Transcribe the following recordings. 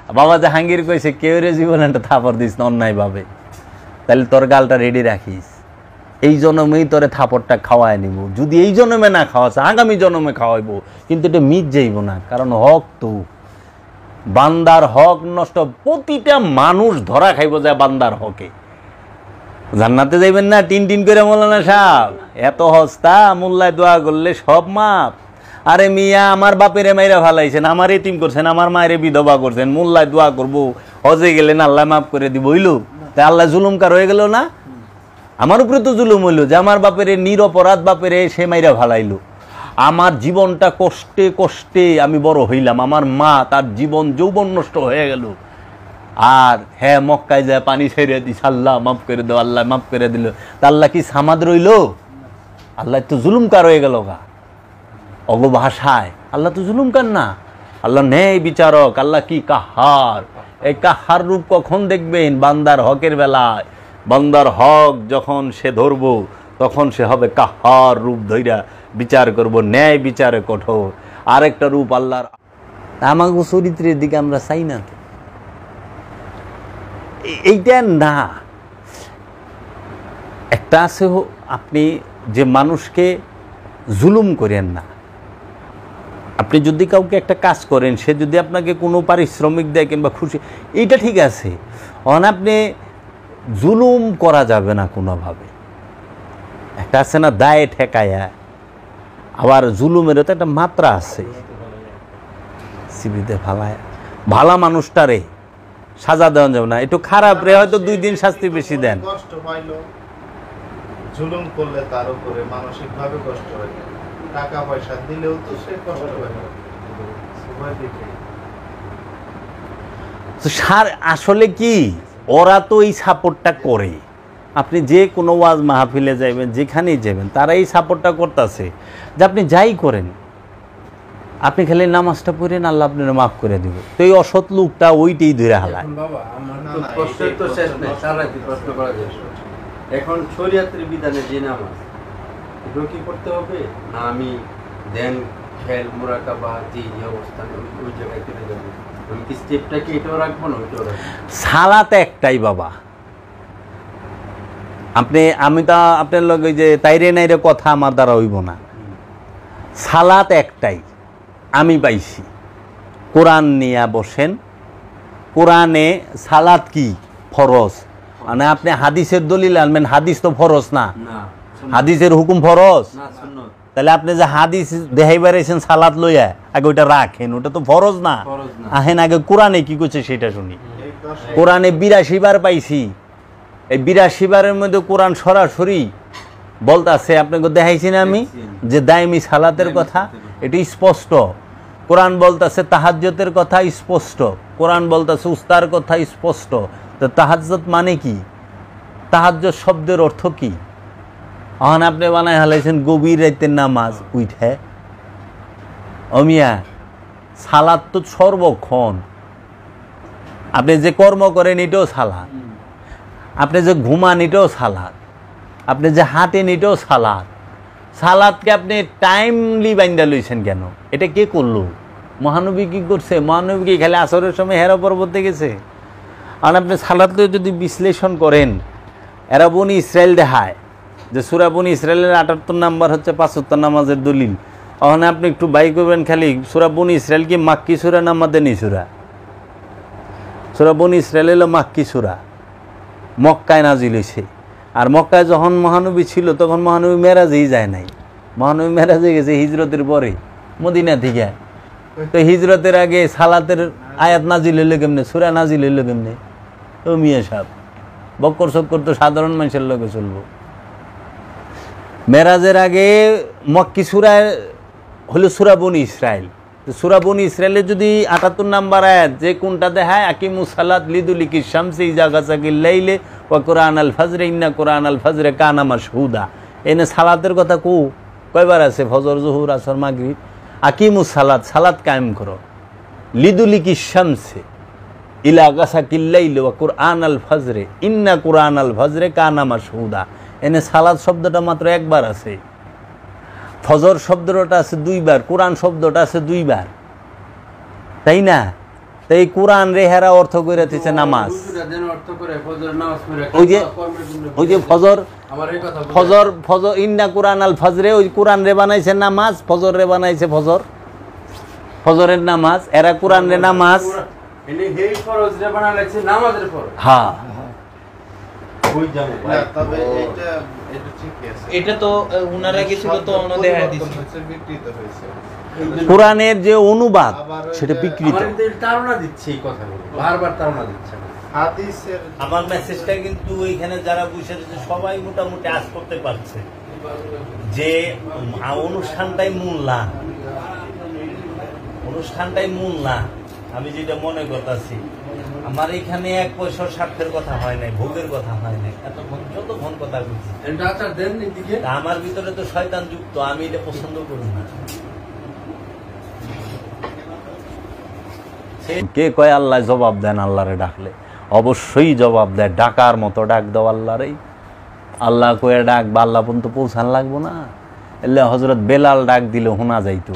বাবা জাহাঙ্গীর কইছে কেউ রে জীবনে একটা থাপড় দিস না অন্যায়ভাবে, তাহলে তোর গালটা রেডি রাখিস, এই জন্মেই তোরে থাপড়টা খাওয়ায় নিব, যদি এই জন্মে না খাওয়াছে আগামী জন্মে খাওয়াইব, কিন্তু এটা মিট যাইব না, কারণ হক তো বান্দার হক নষ্ট, প্রতিটা মানুষ ধরা খাইব যায় বান্দার হকে। জান্নাতে যাইবেন না টিন টিন করে মৌলানা সাহেব, এত হস্তা মোল্লায় দোয়া করলে সব মাপ। আরে মিয়া আমার বাপেরে মাইরা ফালাইছেন, আমার এতিম করছেন, আমার মায়েরে বিধবা করছেন, মোল্লায় দোয়া করবো, হজে গেলেন আল্লাহ মাফ করে দিব, হইল তাই আল্লাহ জুলুমকার হয়ে গেল না? আমার উপরে তো জুলুম হইল যে আমার বাপেরে নিরপরাধ বাপেরে সে মাইরা ফালাইলো। আমার জীবনটা কষ্টে কষ্টে আমি বড় হইলাম, আমার মা তার জীবন যৌবন নষ্ট হয়ে গেল, আর হ্যাঁ মক্কায় যায় পানি ছেড়ে দিস, আল্লাহ মাফ করে দেও, আল্লাহ মাফ করে দিল, তা আল্লাহ কি সামাদ রইল? আল্লাহ তো জুলুমকার হয়ে গেল গা, অগ ভাষায় আল্লাহ তো জুলুমকার না, আল্লাহ ন্যায় বিচারক, আল্লাহ কি কাহার। এই কাহার রূপ কখন দেখবেন? বান্দার হকের বেলায়, বান্দার হক যখন সে ধরব তখন সে হবে কাহার রূপ ধইরা বিচার করব, ন্যায় বিচারে কঠোর। আরেকটা রূপ আল্লাহর, আমাকে চরিত্রের দিকে আমরা চাই না তো, এইটা না। একটা আছে আপনি যে মানুষকে জুলুম করেন না, আপনি যদি কাউকে একটা কাজ করেন, সে যদি আপনাকে কোনো পারিশ্রমিক দেয় কিংবা খুশি, এইটা ঠিক আছে, আপনি জুলুম করা যাবে না কোনোভাবে। একটা আছে না দায়ে ঠেকায়া, আবার জুলুমেরও তো একটা মাত্রা আছে, সিবিতে ফালায় ভালা মানুষটারে সাজা দেওয়া যাবে না, একটু খারাপ রে হয়তো 2 দিন শাস্তি বেশি দেন, কষ্ট পাইলো, জুলুম করলে তার উপরে মানসিকভাবে কষ্ট হয়, টাকা পয়সা দিলেও তো সে কষ্ট পায়। আসলে কি ওরা তো এই সাপোর্টটা করে, আপনি যে কোনো ওয়াজ মাহফিলে যাইবেন, যেখানেই যাবেন, তারা এই সাপোর্টটা করতেছে যে আপনি যাই করেন, আপনি খালি নামাজটা পড়েন, আল্লাহ আপনার মাফ করে দিব। তো এই অসৎ লোকটা ওইটাই ধরে হালায়। এখন শরীয়তের বিধানে যে নামাজ এগুলো কি করতে হবে না, আমি ধ্যান খেল মুরাকাবা যে অবস্থান ওই জায়গায় চলে যাবো, আমি কি স্টেপটাকে এটাও রাখবো না ওইটাও রাখবো? সালাত একটাই বাবা, আমি তা আপনার লগে যে তাইরে নাইরে কথা আমার দ্বারা হইব না। সালাত একটাই আমি পাইছি, কোরআন নিয়ে বসেন, কোরআনে সালাত কি ফরজ, মানে আপনি হাদিসের দলিল আনবেন, হাদিস তো ফরজ না, হাদিসের হুকুম ফরজ, তাহলে আপনি যে হাদিস দেখাইবার এসেছেন সালাত লইয়া, আগে ওইটা রাখেন, ওটা তো ফরজ না, আহেন আগে কোরআনে কি করছে সেটা শুনি। কোরআনে 82 বার পাইছি, এই 82 বারের মধ্যে কোরআন সরাসরি বলতাছে, আপনাকে দেখাইছি না আমি যে দায়মি সালাতের কথা, এটি স্পষ্ট। কোরআন বলতাছে তাহাজ্জুদের কথা স্পষ্ট, কোরআন বলতাছে উস্তার কথা স্পষ্ট। তো তাহাজ্জুদ মানে কি? তাহাজ্জুদ শব্দের অর্থ কি? এখন আপনি বানায় হালাইছেন গভীর রাতের নামাজ উঠে, অমিয়া সালাত তো সর্বক্ষণ, আপনি যে কর্ম করেন এটাও সালাত, আপনি যে ঘুমান এটাও সালাত, আপনি যে হাঁটেন এটাও সালাত। সালাদকে আপনি টাইমলি বাইন্দা লইছেন কেন? এটা কে করলো? মহানবী কি করছে? মহানবী কি খালি আসরের সময় হেরা পর্বতে গেছে? আর আপনি সালাদকে যদি বিশ্লেষণ করেন, এরা বনি ইসরায়েল দেখায় যে সূরা বনি ইসরায়েলের 78 নাম্বার হচ্ছে 5 ওয়াক্ত নামাজের দলিল। ওখানে আপনি একটু বাই করবেন, খালি সূরা বনি ইসরায়েল কি মাক্কি সূরা না মাদানী সূরা? সূরা বনি ইসরায়েল হলো মাক্কি সূরা, মক্কায় নাজিল হয়েছে। আর মক্কায় যখন মহানবী ছিল তখন মহানবী মেরাজেই যায় নাই, মহানবী মেরাজে গেছে হিজরতের পরে মদিনা থেকে। তো হিজরতের আগে সালাতের আয়াত নাজিল হইল কেমনে, সূরা নাজিল হইল কেমনে? ও মিয়া সাহেব, বক্কর চক্কর তো সাধারণ মানুষের লোকে চলবো। মেরাজের আগে মক্কি সূরা হলো সূরা বনি ইসরায়েল। সূরা বনি ইসরায়েলের যদি 78 নাম্বার আয়াত যে কোনটা দেখায়, আকিমুস সালাত লিদুলিকি শামসি ইজা গাসাকিল লাইলে ওয়া কুরআন আল ফজর ইন্না কুরআন আল ফজর কানা মাশহুদা। এনে সালাতের কথা কয়বার আছে? ফজর, জোহর, আসর, মাগরিব। আকিমুস সালাত, সালাত কায়েম করো, লিদুলিকি শামসি ইলা গাসাকিল লাইলে ওয়া কুরআন আল ফজর ইন্না কুরআন আল ফজর কানা মাশহুদা। এনে সালাত শব্দটা মাত্র একবার আছে, ফজর শব্দটা আছে 2 বার, কোরআন শব্দটা আছে 2 বার, তাই না? তো এই কোরআন রেহারা অর্থ করে দিচ্ছে নামাজ। হুজুরা যেন অর্থ করে ফজরের নামাজ পড়ে ওই যে ফজর আমার এই কথা ফজর ইন্না কোরআন আল ফজরে, ওই কোরআন রে বানাইছে নামাজ, ফজর রে বানাইছে ফজরের নামাজ, এরা কোরআন রে নামাজ। এনে হেই ফরজ রে বানাইছে নামাজের ফরজ। হ্যাঁ ওই যাবে না, তবে এটা ঠিকই আছে। এটা তো উনারা গেছিল তো দেখা দিছে হচ্ছে, বিকৃত হয়েছে। কোরআনের যে অনুবাদ সেটা বিকৃত। আমার কিন্তু তাড়না দিচ্ছে এই কথাগুলো, বারবার তাড়না দিচ্ছে। হাদিসের আমার মেসেজটা কিন্তু ওইখানে যারা বসে রয়েছে সবাই মোটামুটি আজ করতে পারছে যে অনুষ্ঠানটাই মূল না, অনুষ্ঠানটাই মূল না। আমি যেটা মনে করতেছি, আমার এখানে 1 পয়সার স্বার্থের কথা হয় নাই, ভোগের কথা হয় নাই, এতক্ষণ যতক্ষণ কথা বলছি এটা আচার দেন এদিকে। তা আমার ভিতরে তো শয়তান যুক্ত, আমি এটা পছন্দ করি না। কে কয় আল্লাহ জবাব দেন আল্লাহরে ডাকলে? অবশ্যই জবাব দেয়, ডাকার মতো ডাক দাও আল্লাহরেই। আল্লাহ কয়ে ডাক বা আল্লাহ পর্যন্ত পৌঁছান লাগবো না? এলে হজরত বেলাল ডাক দিলে শোনা যাইতো,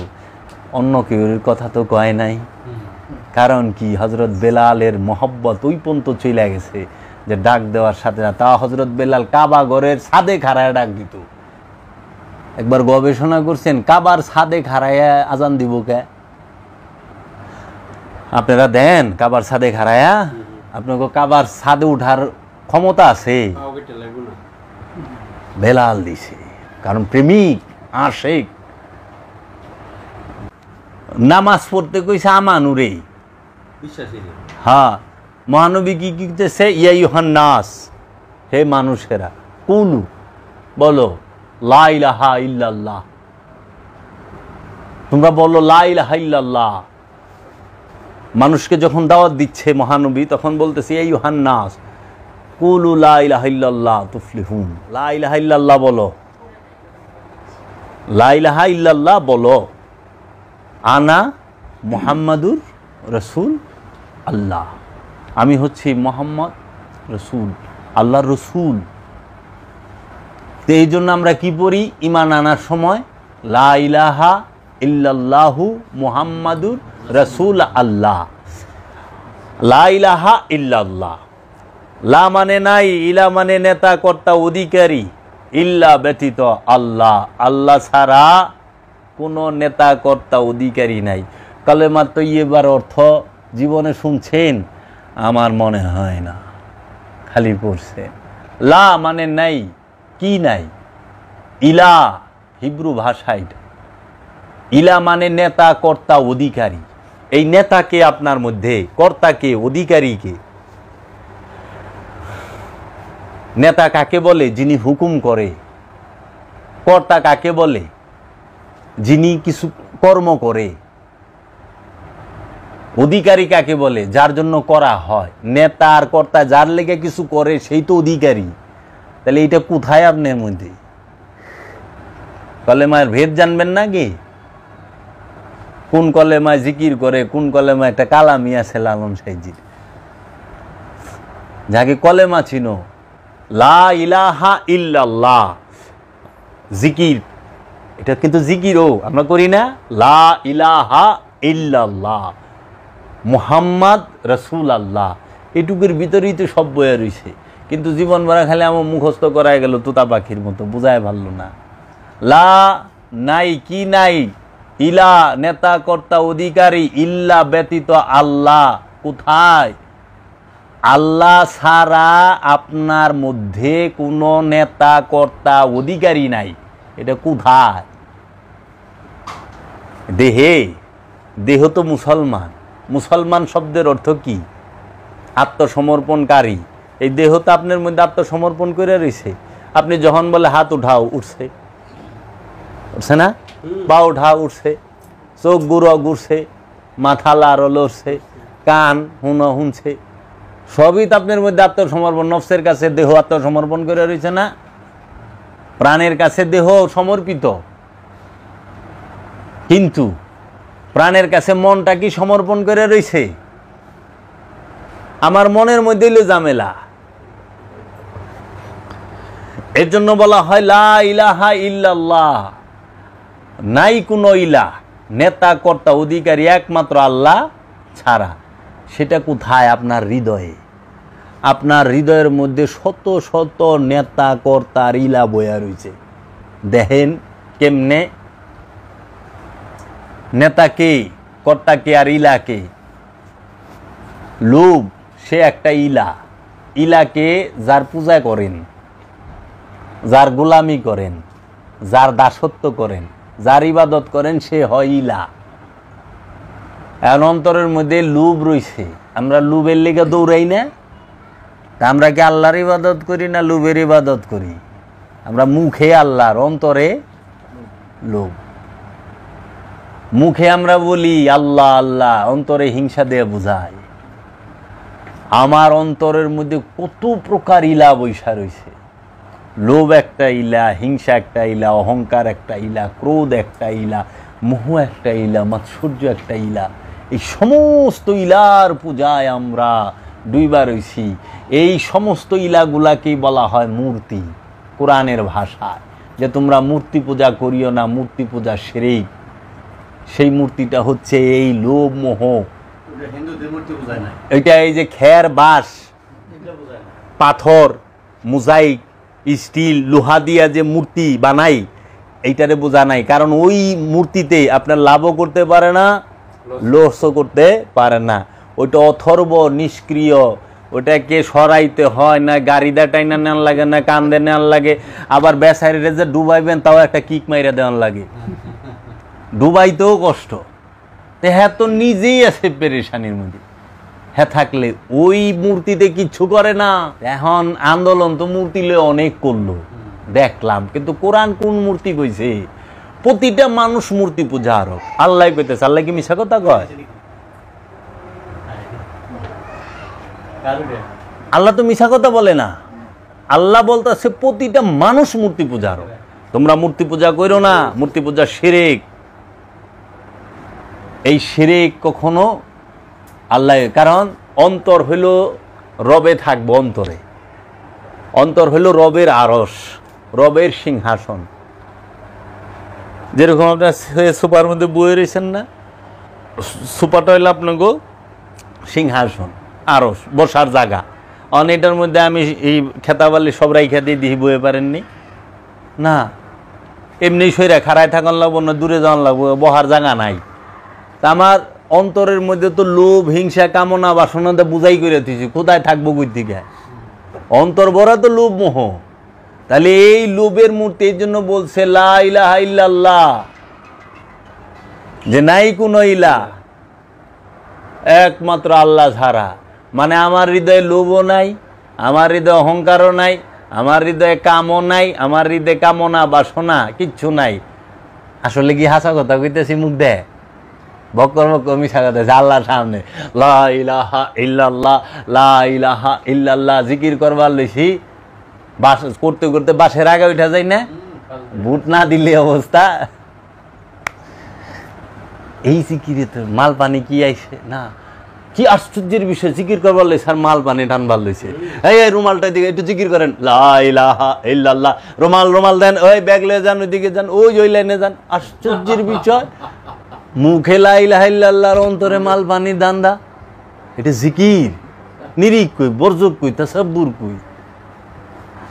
অন্য কেউর কথা তো কয় নাই। কারণ কি, হজরত বেলালের মহব্বত ওই পর্যন্ত চলে গেছে যে ডাক দেওয়ার সাথে না। তা হজরত বেলাল কাবা ঘরের ছাদে খাড়ায় ডাক দিত। একবার গবেষণা করছেন কাবার ছাদে খাড়াইয়া আজান দিব কে? আপনারা দেন কাবার ছাদে খাড়াইয়া? আপনাকে কাবার ছাদে উঠার ক্ষমতা আছে? বেলাল দিছে, কারণ প্রেমিক আশিক। নামাজ পড়তে কইছে আমানুরে। হ্যাঁ, মহানবী কি করতেছে? ইয়া ইউহান নাস, হে মানুষেরা, কুলু বলো লা ইলাহা ইল্লাল্লাহ, তোমরা বলো লা ইলাহা ইল্লাল্লাহ। মানুষকে যখন দাওয়াত দিচ্ছে মহানবী, তখন বলতেছে ইয়া ইউহান নাস কুলু লা ইলাহা ইল্লাল্লাহ তুফলিহুন। লা ইলাহা ইল্লাল্লাহ বলো, লা ইলাহা ইল্লাল্লাহ বলো। আনা মুহাম্মাদুর রসুল আল্লাহ, আমি হচ্ছি মোহাম্মদ রসুল, আল্লাহর রসুল। তো এই জন্য আমরা কি পড়ি ঈমান আনার সময়? লা ইলাহা ইল্লাল্লাহু মুহাম্মাদুর রসুল আল্লাহ। লা ইলাহা ইল্লাল্লাহ, লা মানে নাই, ইলা মানে নেতা কর্তা অধিকারী, ইল্লা ব্যতীত আল্লাহ, আল্লাহ ছাড়া কোনো নেতা কর্তা অধিকারী নাই। কালেমা তৈয়্যিবার অর্থ জীবনে শুনছেন? আমার মনে হয় না, খালি পড়ছে। লা মানে নাই, কি নাই? ইলা হিব্রু ভাষায় ইলা মানে নেতা কর্তা অধিকারী। এই নেতাকে আপনার মধ্যে, কর্তাকে, অধিকারীকে। নেতা কাকে বলে? যিনি হুকুম করে। কর্তা কাকে বলে? যিনি কিছু কর্ম করে। অধিকারী কাকে বলে? যার জন্য করা হয়। নেতা আর কর্তা যার লেগে কিছু করে সেই তো অধিকারী। তাহলে এটা কোথায় আপনার মধ্যে? কলেমার ভেদ জানবেন না কি? কোন কলেমায় জিকির করে, কোন কলেমায় একটা কালামি আছে লালন সাইজির, যাকে কলেমা ছিল লা ইলাহা ইল্লাল্লাহ জিকির। এটা কিন্তু জিকিরও আমরা করি না। লা ইলাহা ইল্লাল্লাহ মুহাম্মদ রসুল আল্লাহ, এটুকুর ভিতরেই তো সব বয়ে রয়েছে। কিন্তু জীবন ভরা খালি আমার মুখস্থ করাই গেল তোতা পাখির মতো, বোঝায় ভালো না। লা নাই, কি নাই? ইলা নেতা কর্তা অধিকারী, ইল্লা ব্যতীত আল্লাহ। কোথায়? আল্লাহ ছাড়া আপনার মধ্যে কোনো নেতা কর্তা অধিকারী নাই। এটা কোথায়? দেহে। দেহ তো মুসলমান। মুসলমান শব্দের অর্থ কি? আত্মসমর্পণকারী। এই দেহ তো আপনার মধ্যে আত্মসমর্পণ করে রয়েছে। আপনি যখন বলে হাত উঠাও, উঠছে, উঠছে না? পা উঠাও, উঠছে। চোখ গুঁড়ো ঘুরছে, মাথা লাড়ো লড়ছে, কান শুনছে, সবই তো আপনার মধ্যে আত্মসমর্পণ। নফসের কাছে দেহ আত্মসমর্পণ করে রয়েছে না? প্রাণের কাছে দেহ সমর্পিত, কিন্তু প্রাণের কাছে মনটা কি সমর্পণ করে রয়েছে? আমার মনের মধ্যে হইল ঝামেলা। এর জন্য বলা হয় লা ইলাহা ইল্লাল্লাহ, নাই কোনো ইলাহ, নেতা কর্তা অধিকারী একমাত্র আল্লাহ ছাড়া। সেটা কোথায়? আপনার হৃদয়ে। আপনার হৃদয়ের মধ্যে শত শত নেতা কর্তার ইলা বয়া রয়েছে। দেখেন কেমনে নেতাকে, কর্তাকে আর ইলাকে। লোভ সে একটা ইলা। ইলাকে যার পূজা করেন, যার গোলামি করেন, যার দাসত্ব করেন, যার ইবাদত করেন, সে হয় ইলা। এখন অন্তরের মধ্যে লোভ রয়েছে, আমরা লোভের লেগে দৌড়াই না। তা আমরা কি আল্লাহর ইবাদত করি না লোভের ইবাদত করি? আমরা মুখে আল্লাহর, অন্তরে লোভ। মুখে আমরা বলি আল্লাহ আল্লাহ, অন্তরে হিংসা দিয়ে বোঝায়। আমার অন্তরের মধ্যে কত প্রকার ইলা বৈশা রয়েছে। লোভ একটা ইলা, হিংসা একটা ইলা, অহংকার একটা ইলা, ক্রোধ একটা ইলা, মোহ একটা ইলা, মাৎসর্য একটা ইলা। এই সমস্ত ইলার পূজায় আমরা ডুইবা রয়েছি। এই সমস্ত ইলাগুলাকেই বলা হয় মূর্তি কোরআনের ভাষায়। যে তোমরা মূর্তি পূজা করিও না, মূর্তি পূজা শিরক। সেই মূর্তিটা হচ্ছে এই লোভ মোহ। এটা এই যে খের বাঁশ পাথর মোজাইক স্টিল লোহা দিয়া যে মূর্তি বানাই, এইটারে বোঝা নাই। কারণ ওই মূর্তিতে আপনার লাভও করতে পারে না, লসও করতে পারে না। ওইটা অথর্ব, নিষ্ক্রিয়। ওটাকে সরাইতে হয় না, গাড়িদা টাইনা নেওয়ার লাগে না, কান্দে নেওয়ার লাগে। আবার বেসাইরে যে ডুবাইবেন তাও একটা কিক মাইরা দেওয়ার লাগে, ডুবাইতেও কষ্ট। হ্যাঁ তো নিজেই আছে পেরেশানির মধ্যে। হ্যাঁ থাকলে ওই মূর্তিতে কিচ্ছু করে না। এখন আন্দোলন তো মূর্তি লয়ে অনেক করলো দেখলাম, কিন্তু কোরআন কোন মূর্তি কইছে? প্রতিটা মানুষ মূর্তি পূজা আরো। আল্লাহ কইতেছে, আল্লাহ কি মিশা কথা কয়? আল্লাহ তো মিশা কথা বলে না। আল্লাহ বলতেছে প্রতিটা মানুষ মূর্তি পূজা আরো। তোমরা মূর্তি পূজা করো না, মূর্তি পূজা শিরক। এই শিরক কখনো আল্লাহ, কারণ অন্তর হইল রবে থাকবো, অন্তরে অন্তর হইল রবের আরশ, রবের সিংহাসন। যেরকম আপনার সুপার মধ্যে বয়ে রয়েছেন না, সুপারটা হইল আপনাকে সিংহাসন, আরশ, বসার জায়গা। অনেকটার মধ্যে আমি এই খেতাবালি সব রাইখা দিয়ে দিই, বয়ে পারেননি না। এমনি সইরা খাড়ায় থাকান লাগবো না, দূরে যাওয়ান লাগবো, বহার জায়গা নাই। তা আমার অন্তরের মধ্যে তো লোভ হিংসা কামনা বাসনা বুঝাই করে দিয়েছি, কোথায় থাকবো কই দিকে? অন্তর ভরা তো লোভ মোহ। তাহলে এই লোভের মূর্তি এই জন্য বলছে লা ইলাহা ইল্লাল্লাহ, যে নাই কোনো ইলা, একমাত্র আল্লাহ ছাড়া। মানে আমার হৃদয়ে লোভও নাই, আমার হৃদয়ে অহংকারও নাই, আমার হৃদয়ে কামও নাই, আমার হৃদয়ে কামনা বাসনা কিচ্ছু নাই। আসলে কি হাসা কথা কইতেছি মুখ দে? বকর বকর মিশা কথা। আল্লাহর সামনে লা ইলাহা ইল্লাল্লাহ, লা ইলাহা ইল্লাল্লাহ জিকির করবার লইছি, বাস করতে করতে বাসের আগে উঠা যায় না, বুট না দিলে অবস্থা। এই জিকিরে তো মাল পানি কি আইছে না? কি আশ্চর্যের বিষয়, জিকির করবার লইছে আর মাল পানি টানবার লইছে। এই রুমালটা দিকে একটু জিকির করেন, লা ইলাহা ইল্লাল্লাহ। রুমাল রুমাল দেন, ওই ব্যাগ লয়ে যান, ওইদিকে যান, ওই লাইনে যান। আশ্চর্যের বিষয়, মুখে লা ইলাহা ইল্লাল্লাহর অন্তরে মাল পানি দান্দা। এটা জিকির? নিরিক কই, বরজক কই, তাসাব্বুর কই,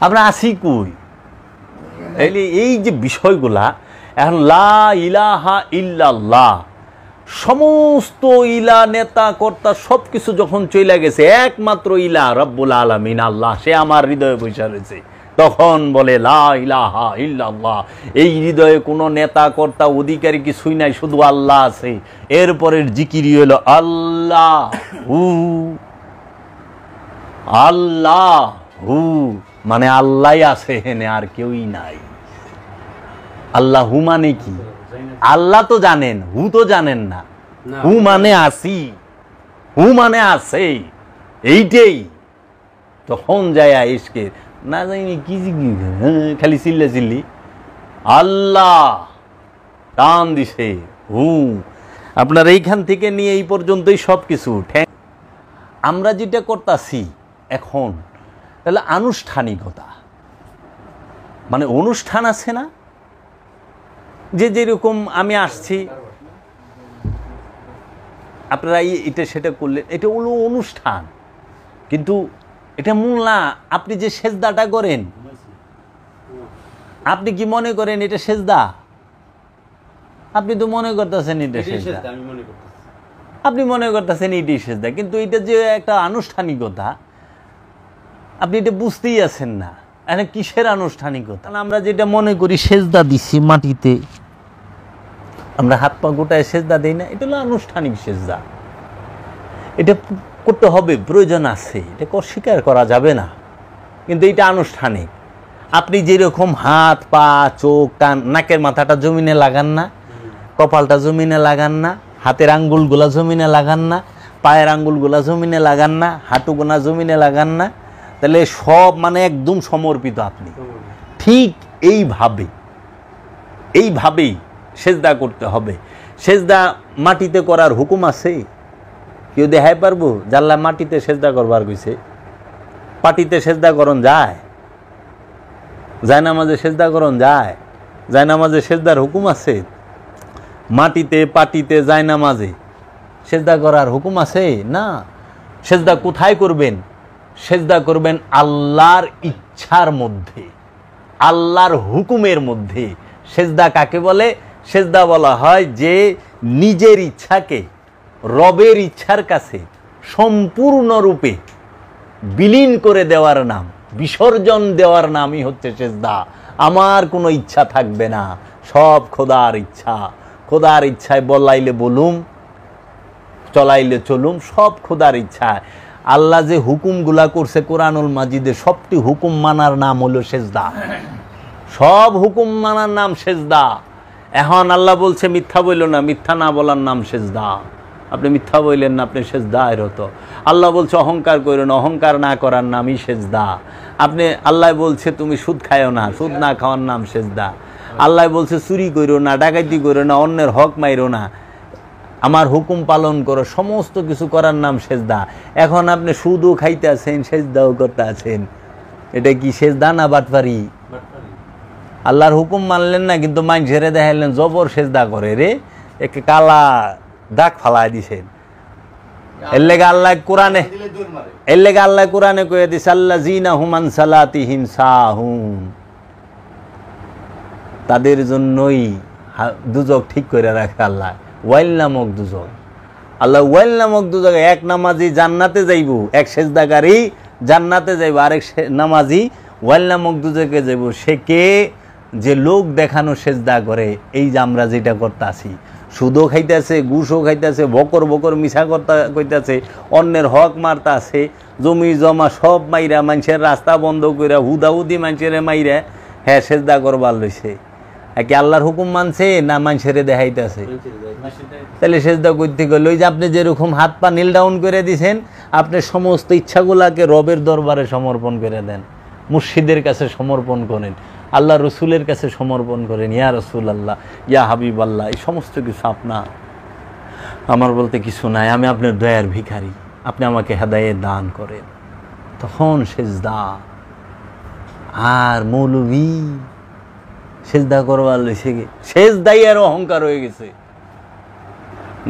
আমরা আসি কই? এই যে বিষয়গুলা, এখন লা ইলাহা ইল্লাল্লাহ, সমস্ত ইলা নেতা কর্তা সব কিছু যখন চলে গেছে, একমাত্র ইলা রব্বুল আলামিন আল্লাহ, সে আমার হৃদয়ে বসে রয়েছে, তখন বলে লা ইলাহা ইল্লাল্লাহ। এই হৃদয়ে কোনো নেতা কর্তা অধিকারী কিছুই নাই, শুধু আল্লাহ আছে। এরপরের জিকিরি হলো আল্লাহ হু, আল্লাহ হু, মানে আল্লাহ আছে হেনে, আর কেউই নাই। আল্লাহ হু মানে কি? আল্লাহ তো জানেন, হু তো জানেন না। হু মানে আসি, হু মানে আছে, এইটাই। তখন যায় ইসকে না জানি কি খালি চিল্লা চিল্লি, আল্লাহ টান দিছে হু। আপনার এইখান থেকে নিয়ে এই পর্যন্তই সব কিছু। আমরা যেটা করতেছি এখন, তাহলে আনুষ্ঠানিকতা, মানে অনুষ্ঠান আছে না, যে যেরকম আমি আসছি, আপনারা এটা সেটা করলেন, এটা হলো অনুষ্ঠান, কিন্তু এটা মূল না। আপনি যে সেজদাটা করেন, আপনি কি মনে করেন এটা সেজদা? আপনি তো মনে করতেছেন এটা সেজদা, আমি মনে করতেছি। আপনি মনে করতেছেন এটাই সেজদা, কিন্তু এটা যে একটা আনুষ্ঠানিকতা, আপনি এটা বুঝতেই আছেন না। এখানে কিসের আনুষ্ঠানিকতা? আমরা যেটা মনে করি সেজদা দিচ্ছি মাটিতে, আমরা হাত পা গোটায় সেজদা দিই না, এটা হলো আনুষ্ঠানিক সেজদা। এটা করতে হবে, প্রয়োজন আছে, এটা অস্বীকার করা যাবে না, কিন্তু এটা আনুষ্ঠানিক। আপনি যেরকম হাত পা চোখ কান নাকের মাথাটা জমিনে লাগান না, কপালটা জমিনে লাগান না, হাতের আঙ্গুলগুলা জমিনে লাগান না, পায়ের আঙ্গুলগুলা জমিনে লাগান না, হাঁটুগুনা জমিনে লাগান না, তাহলে সব মানে একদম সমর্পিত আপনি। ঠিক এইভাবেই সেজদা করতে হবে। সেজদা মাটিতে করার হুকুম আছে? কেউ দেখাই পারবো জানলা মাটিতে সেজদা করবার কইছে? পাটিতে সেজদা করণ যায়? জায়নামাজে সেজদা করণ যায়? জায়নামাজে সেজদার হুকুম আছে? মাটিতে পাটিতে জায়নামাজে সেজদা করার হুকুম আছে? না। সেজদা কোথায় করবেন? সেজদা করবেন আল্লাহর ইচ্ছার মধ্যে, আল্লাহর হুকুমের মধ্যে। সেজদা কাকে বলে? সেজদা বলা হয় যে নিজের ইচ্ছাকে রবের ইচ্ছার কাছে সম্পূর্ণরূপে বিলীন করে দেওয়ার নাম, বিসর্জন দেওয়ার নামই হচ্ছে সেজদা। আমার কোনো ইচ্ছা থাকবে না, সব খোদার ইচ্ছা। খোদার ইচ্ছায় বলাইলে বলুম, চলাইলে চলুম, সব খোদার ইচ্ছা। আল্লাহ যে হুকুমগুলা করছে কোরআনুল মাজিদে, সবটি হুকুম মানার নাম হলো সেজদা। সব হুকুম মানার নাম সেজদা। এখন আল্লাহ বলছে মিথ্যা বইল না, মিথ্যা না বলার নাম সেজদা। আপনি মিথ্যা বললেন না, আপনি সেজদা এর হতো। আল্লাহ বলছে অহংকার করো না, অহংকার না করার নামই সেজদা। আপনি আল্লাহ বলছে তুমি সুদ খায়ও না, সুদ না খাওয়ার নাম সেজদা। আল্লাহ বলছে চুরি করো না, ডাকাতি করো না, অন্যের হক মাইরো না, আমার হুকুম পালন করো, সমস্ত কিছু করার নাম সেজদা। এখন আপনি সুদও খাইতে আছেন, সেজদাও করতে আছেন, এটা কি সেজদা না বাটপারি? আল্লাহর হুকুম মানলেন না, কিন্তু মানুষেরে দেখাইলেন জবর সেজদা করে রে, একে কালা দাগ ফালাই দিছেন। এর লেগে আল্লাহ কোরআনে, এর লেগে আল্লাহ কোরআনে কয়ে দিছে আল্লাযীনা হুম আন সালাতিহিম সাহুন, তাদের জন্যই দুজক ঠিক করে রাখে আল্লাহ। ওয়াইল নামক দুজক, আল্লাহ ওয়াইল নামক দুজক। এক নামাজি জান্নাতে যাইব, এক সেজদাকারী জান্নাতে যাইব, আরেক নামাজি ওয়াইল নামক দুজকে যাইব। সে কে? যে লোক দেখানো সেজদা করে। এই যে আমরা যেটা করতেছি, সুদও খাইতেছে, ঘুষও খাইতেছে, বকর বকর মিছা কইতেছে, অন্যের হক মারতে আছে, জমি জমা সব মাইরা, মানুষের রাস্তা বন্ধ কইরা, হুদাহুদি মানুষের মাইরা হ্যাঁ সেজদা করবার লইছে। কি আল্লাহর হুকুম মানছে না মানুষেরে দেখাইতেছে? তাহলে সেজদা করতে গেলে ওই যে আপনি যেরকম হাত পা নীল ডাউন করে দিছেন, আপনি সমস্ত ইচ্ছাগুলাকে রবের দরবারে সমর্পণ করে দেন, মুর্শিদের কাছে সমর্পণ করেন, আল্লাহ রসুলের কাছে সমর্পণ করেন। ইয়া রসুল আল্লাহ, ইয়া হাবিব আল্লাহ, এই সমস্ত কিছু আপনার, আমার বলতে কিছু নাই, আমি আপনার দয়ার ভিখারি, আপনি আমাকে হেদায়েত দান করেন। তখন সেজদা। আর মৌলভী সেজদা করবার লইছে, সেজদাই আর অহংকার হয়ে গেছে।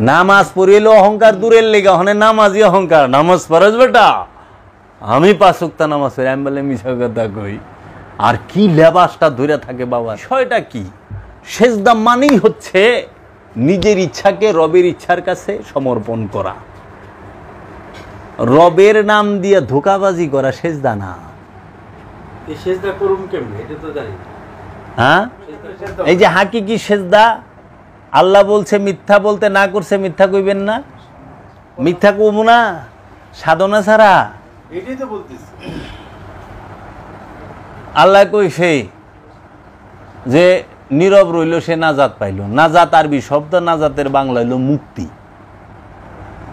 নামাজ পড়িলে অহংকার দূরের লেগে, হনে নামাজই অহংকার। নামাজ পড়াস বেটা, আমি 5 ওয়াক্ত নামাজ পড়ি, আমি বলে মিছা কথা কই। আর কি লেবাসটা ধরে থাকে বাবা। বিষয়টা কি? সেজদা মানেই হচ্ছে নিজের ইচ্ছাকে রবের ইচ্ছার কাছে সমর্পণ করা, রবের নাম দিয়ে ধোঁকাবাজি করা সেজদা না। এই সেজদা করুম কেমনে এটা তো জানি না। হ্যাঁ, এই যে হাকিকি সেজদা, আল্লাহ বলছে মিথ্যা বলতে না করছে, মিথ্যা কইবেন না, মিথ্যা কইব না সাধনা ছাড়া। এটাই তো বলতেছি। আল্লাহ কইছে যে নীরব রইল সে নাজাত পাইল। নাজাত আরবি শব্দ, নাজাতের বাংলা হইল মুক্তি।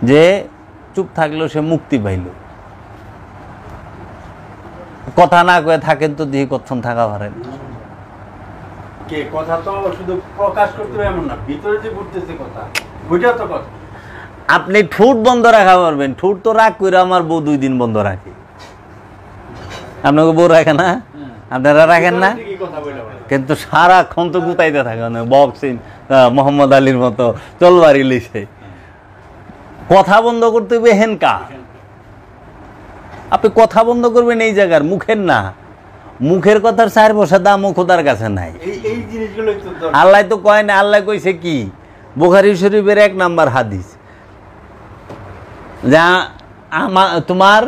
যে চুপ থাকলো সে মুক্তি পাইল। কথা না কয়ে থাকেন তো দিয়ে কতক্ষণ থাকা পারেন। কে কথা তো শুধু প্রকাশ করতে হবে এমন না, ভিতরে যে ঘুরতেছে কথা, ওইটা তো কথা। আপনি ঠোঁট বন্ধ রাখা পারবেন, ঠোঁট তো রাগ করে আমার বউ 2 দিন বন্ধ রাখে। আপনাকে বউ রাখে না? আপনারা রাখেন না? কিন্তু সারাক্ষণ তো গুতাইতে থাকে, বক্সিং মোহাম্মদ আলীর মতো চলবারি লিছে। কথা বন্ধ করতে হবে হেনকা, আপনি কথা বন্ধ করবেন এই জায়গার, মুখের না। মুখের কথার 4 পয়সা দামও খোদার কাছে নাই। এই জিনিসগুলোই তো দরকার। আল্লাহ তো কয় না, আল্লাহ কইছে কি, বুখারী শরীফের 1 নাম্বার হাদিস, যা তোমার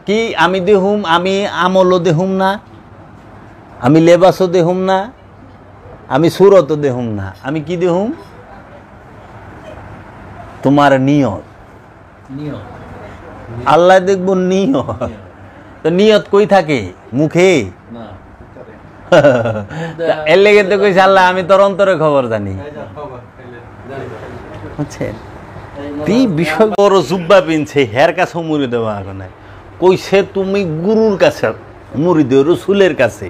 কি আমি দেহুম, আমি আমলও দেহুম না, আমি লেবাসও দেহুম না, আমি সুরতও দেহুম না, আমি কি দেহুম? তোমার নিয়ত। নিয়ম আল্লাহ দেখবো নিয়ত। তো নিয়ত কই থাকে? মুখে। না এর লেগে তো কইছে আল্লাহ আমি তোর অন্তরে খবর জানি। বুঝছেন? এই বিষয় বড় জুব্বা পিনছে, হের কাছে মুড়ি দেওয়া আগে কইছে তুমি গুরুর কাছে মুড়ি দেও, রসুলের কাছে।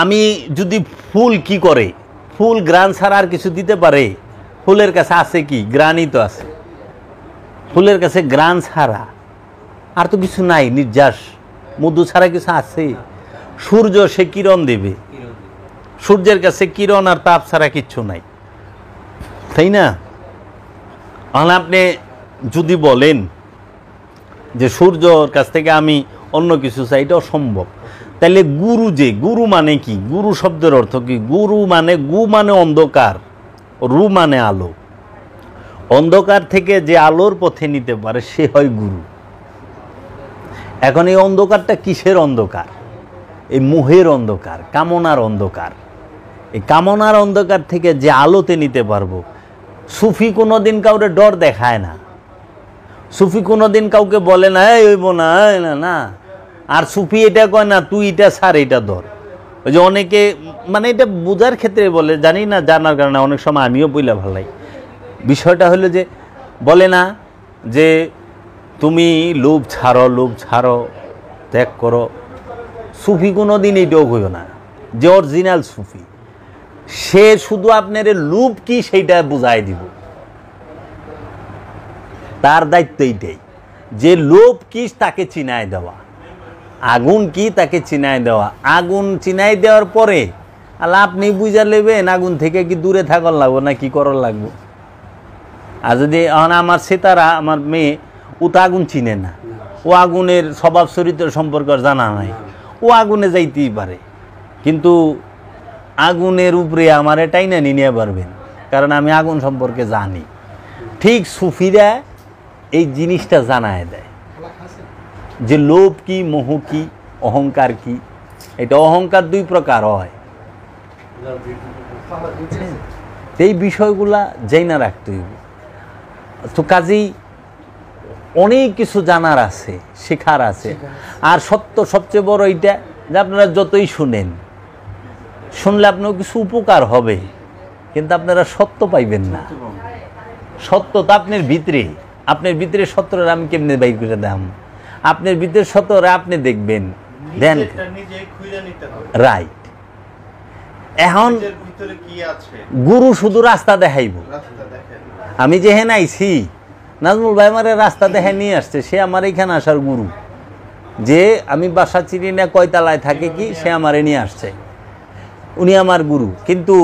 আমি যদি ফুল কি করে, ফুল গ্রান ছাড়া আর কিছু দিতে পারে? ফুলের কাছে আছে কি? গ্রানই তো আছে। ফুলের কাছে গ্রান ছাড়া আর তো কিছু নাই, নির্যাস মধু ছাড়া কিছু আছে? সূর্য সে কিরণ দেবে, সূর্যের কাছে কিরণ আর তাপ ছাড়া কিচ্ছু নাই, তাই না? তাহলে আপনি যদি বলেন যে সূর্যর কাছ থেকে আমি অন্য কিছু চাই, এটা অসম্ভব। তাহলে গুরু, যে গুরু মানে কি? গুরু শব্দের অর্থ কি? গুরু মানে, গু মানে অন্ধকার, রু মানে আলো। অন্ধকার থেকে যে আলোর পথে নিতে পারে সে হয় গুরু। এখন এই অন্ধকারটা কিসের অন্ধকার? এই মোহের অন্ধকার, কামনার অন্ধকার। এই কামনার অন্ধকার থেকে যে আলোতে নিতে পারবো। সুফি কোনোদিন কাউরে ডর দেখায় না, সুফি কোনোদিন কাউকে বলে না এই হইব না, না না। আর সুফি এটা কয় না তুই এটা ছাড়, এটা ধর। ওই যে অনেকে মানে এটা বোঝার ক্ষেত্রে বলে, জানি না, জানার কারণে অনেক সময় আমিও বইলা ভালাই। বিষয়টা হলো যে বলে না যে তুমি লোভ ছাড়ো, লোভ ছাড়ো, ত্যাগ করো। সুফি কোনোদিন এইটাও কইও না, যে অরিজিনাল সুফি সে শুধু আপনার লোভ কি সেইটা বুঝাই দিব। তার দায়িত্ব এইটাই যে লোভ কি তাকে চিনায় দেওয়া, আগুন কি তাকে চিনায় দেওয়া। আগুন চিনাই দেওয়ার পরে আল্লাহ আপনি বুঝা নেবেন আগুন থেকে কি দূরে থাকার লাগবো না কি করার লাগবো। আর যদি আমার সেতারা, আমার মেয়ে, ও তো আগুন চিনে না, ও আগুনের স্বভাব চরিত্র সম্পর্কে জানা নাই, ও আগুনে যাইতেই পারে, কিন্তু আগুনের উপরে আমার এটাই না নিয়ে পারবেন, কারণ আমি আগুন সম্পর্কে জানি। ঠিক সুফিরা এই জিনিসটা জানায় দেয় যে লোভ কি, মোহ কি, অহংকার কি। এটা অহংকার 2 প্রকার হয়। এই বিষয়গুলা জানা রাখতে হইব। তো কাজেই অনেক কিছু জানার আছে, শেখার আছে। আর সত্য সবচেয়ে বড় এইটা যে আপনারা যতই শুনেন, শুনলে আপনার কিছু উপকার হবে, কিন্তু আপনারা সত্য পাইবেন না। সত্য তো আপনার ভিতরে, আপনার ভিতরে সত্যটা আমি কেমনে বাইর করে দাম? আপনার ভিতরে সত্যরা আপনি দেখবেন, দেন রাইট। এখন গুরু শুধু রাস্তা দেখাইব। আমি যে হেন আইছি, নাজমুল ভাই আমার রাস্তা দেখাই নিয়ে আসছে, সে আমার এখানে আসার গুরু। যে আমি বাসা চিনি না, কয়তালায় থাকে কি, সে আমারে নিয়ে আসছে, উনি আমার গুরু। কিন্তু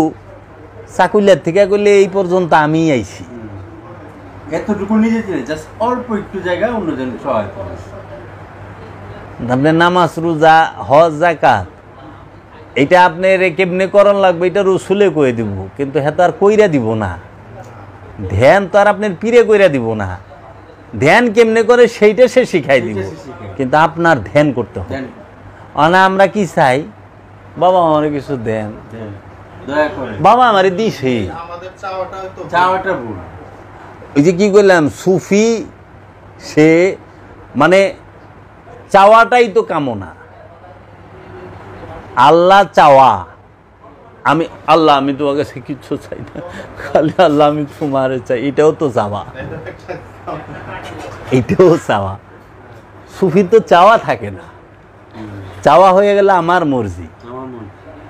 চাকুলিয়ার থেকে করলে এই পর্যন্ত আমি আইছি, এতটুকু নিজে চিনে, জাস্ট অল্প একটু জায়গা অন্যজন সহায়তা। আপনার নামাজ, রোজা, হজ, যাকাত, এটা আপনার কেমনে করণ লাগবে এটা রসুলে কয়ে দিব, কিন্তু হ্যাঁ তো আর কইরা দিব না। ধ্যান তো আর আপনার পীরে কইরা দিব না। ধ্যান কেমনে করে সেইটা সে শিখাই দিব, কিন্তু আপনার ধ্যান করতে হবে। না আমরা কি চাই, বাবা আমার কিছু দেন, বাবা আমারে দিছে, চাওয়াটা ভুল। ওই যে কি করলাম, সুফি সে মানে চাওয়াটাই তো কামনা। আল্লাহ চাওয়া, আমি আল্লাহ আমি তোমার কাছে কিচ্ছু চাই না, খালি আল্লাহ আমি তোমার চাই, এটাও তো চাওয়া, এটাও চাওয়া। সুফির তো চাওয়া থাকে না, চাওয়া হয়ে গেলে আমার মর্জি,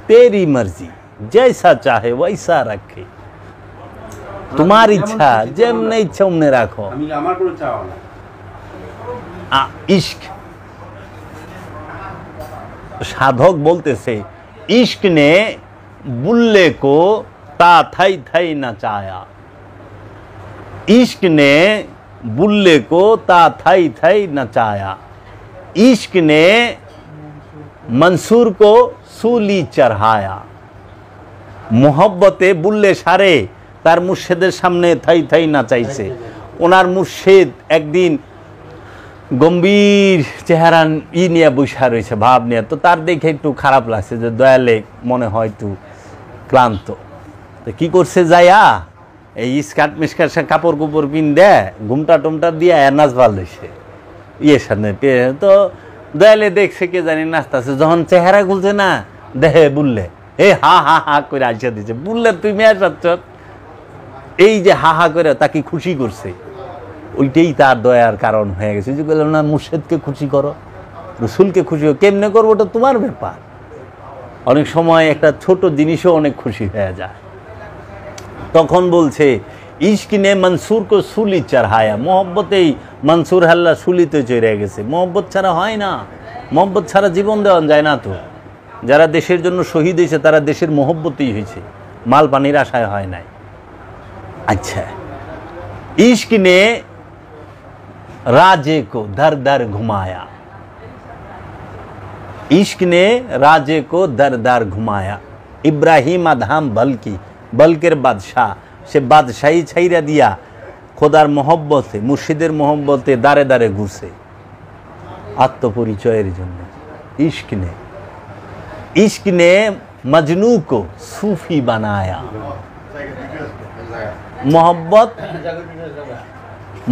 তেরি মর্জি, জৈসা চাহে ওইসা রাখে, তোমার ইচ্ছা যেমনে ইচ্ছা অমনে রাখো, আমার কোনো চাওয়া না। ইশক, সাধক বলতেছে ইশক নে বুল্লে কো তা থাই থাই না চায়া। इश्क ने बुल्ले को ता थाई थाई नचाया, इश्क ने मंसूर को सूली चढ़ाया। मोहब्बते बुल्ले सारे तार मुर्शिদের সামনে থাই থাই নাচাইছে। ওনার মুর্শিদ একদিন গম্ভীর চেহারা নিয়ে বসে রয়েছে, ভাব নিয়ে, তো তার দেখে একটু খারাপ লাগছে যে দয়ালে মনে হয় একটু ক্লান্ত। তো কি করছে, যাইয়া এই স্কার্ট মিস্কার্ট কাপড় কুপড় পিন দেয়, ঘুমটা টুমটা দিয়ে নাচ ভাল দিছে ইয়ের সামনে। তো দয়ালে দেখছে কে জানি নাচতেছে, যখন চেহারা খুলছে না দেহে বুললে এই হা হা হা করে আসা দিচ্ছে। বুললে তুই মেয়ে পাচ্ছ, এই যে হা হা করে তাকে খুশি করছে, ওইটাই তার দয়ার কারণ হয়ে গেছে। যে বললাম না, মুর্শিদকে খুশি করো, রসুলকে খুশি করো, কেমনে করবো ওটা তোমার ব্যাপার। অনেক সময় একটা ছোট জিনিসও অনেক খুশি হয়ে যায়। তখন বলছে ইশক নে মনসুর কো সুলি চড়ায়া, মোহব্বতেই মনসুর হাল্লা সুলিতে চড়ে গেছে। মোহব্বত ছাড়া হয় না, মোহব্বত ছাড়া জীবন দেওয়া যায় না। তো যারা দেশের জন্য শহীদ হয়েছে তারা দেশের মোহব্বতেই হয়েছে, মাল পানির আশায় হয় নাই। अच्छा, इश्क ने राजे को दर दर घुमाया, इश्क ने राजे को दर दर घुमाया। इब्राहिम आधाम बल्कि बल्केर बादशाह से बादशाही छाइरा दिया খোদার মোহব্বতে, মুর্শিদের মোহব্বতে দারে দারে ঘুরছে আত্মপরিচয়ের জন্য। इश्क ने मजनू को सूफी बनाया, मोहब्बत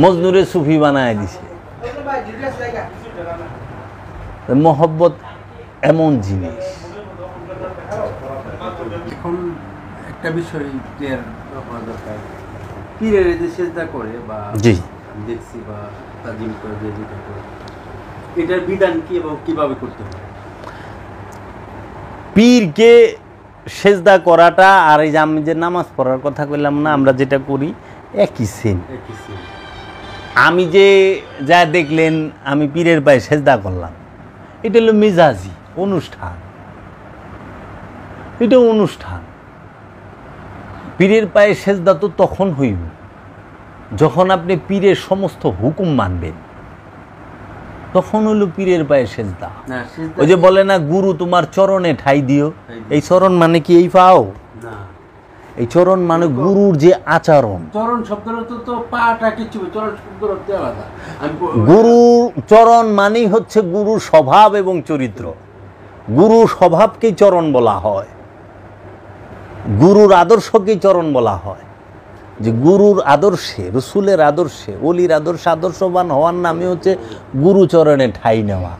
मजनूरे सूफी बनाया दिছে। मोहब्बत এমন জিনিস। এখন একটা বিষয় ক্লিয়ার হওয়া দরকার, পীরের যে সেজদা করে বা জি দেখছি বা তাজিম করে যে যেটা করে, এটার বিধান কি এবং কিভাবে করতে হয়? পীরকে সেজদা করাটা আর এই যে আমি যে নামাজ পড়ার কথা কইলাম না, আমরা যেটা করি একই সেম। আমি যে যা দেখলেন আমি পীরের পায়ে সেজদা করলাম, এটা হলো মেজাজি অনুষ্ঠান, এটা অনুষ্ঠান। পীরের পায়ে সেজদা তো তখন হইব যখন আপনি পীরের সমস্ত হুকুম মানবেন, তখন হলো পীরের পায়ে সেজদা। ওই যে বলে না, গুরু তোমার চরণে ঠাই দিও, এই চরণ মানে কি এই পাও না, এই চরণ মানে গুরুর যে আচরণ। চরণ শব্দটা তো পাটা কিছু, চরণ শব্দটা আলাদা। গুরু চরণ মানেই হচ্ছে গুরুর স্বভাব এবং চরিত্র। গুরুর স্বভাবকেই চরণ বলা হয়, গুরুর আদর্শকেই চরণ বলা হয়। যে গুরুর আদর্শে, রসুলের আদর্শে, অলির আদর্শে আদর্শবান হওয়ার নামে হচ্ছে গুরু চরণে ঠাই নেওয়া।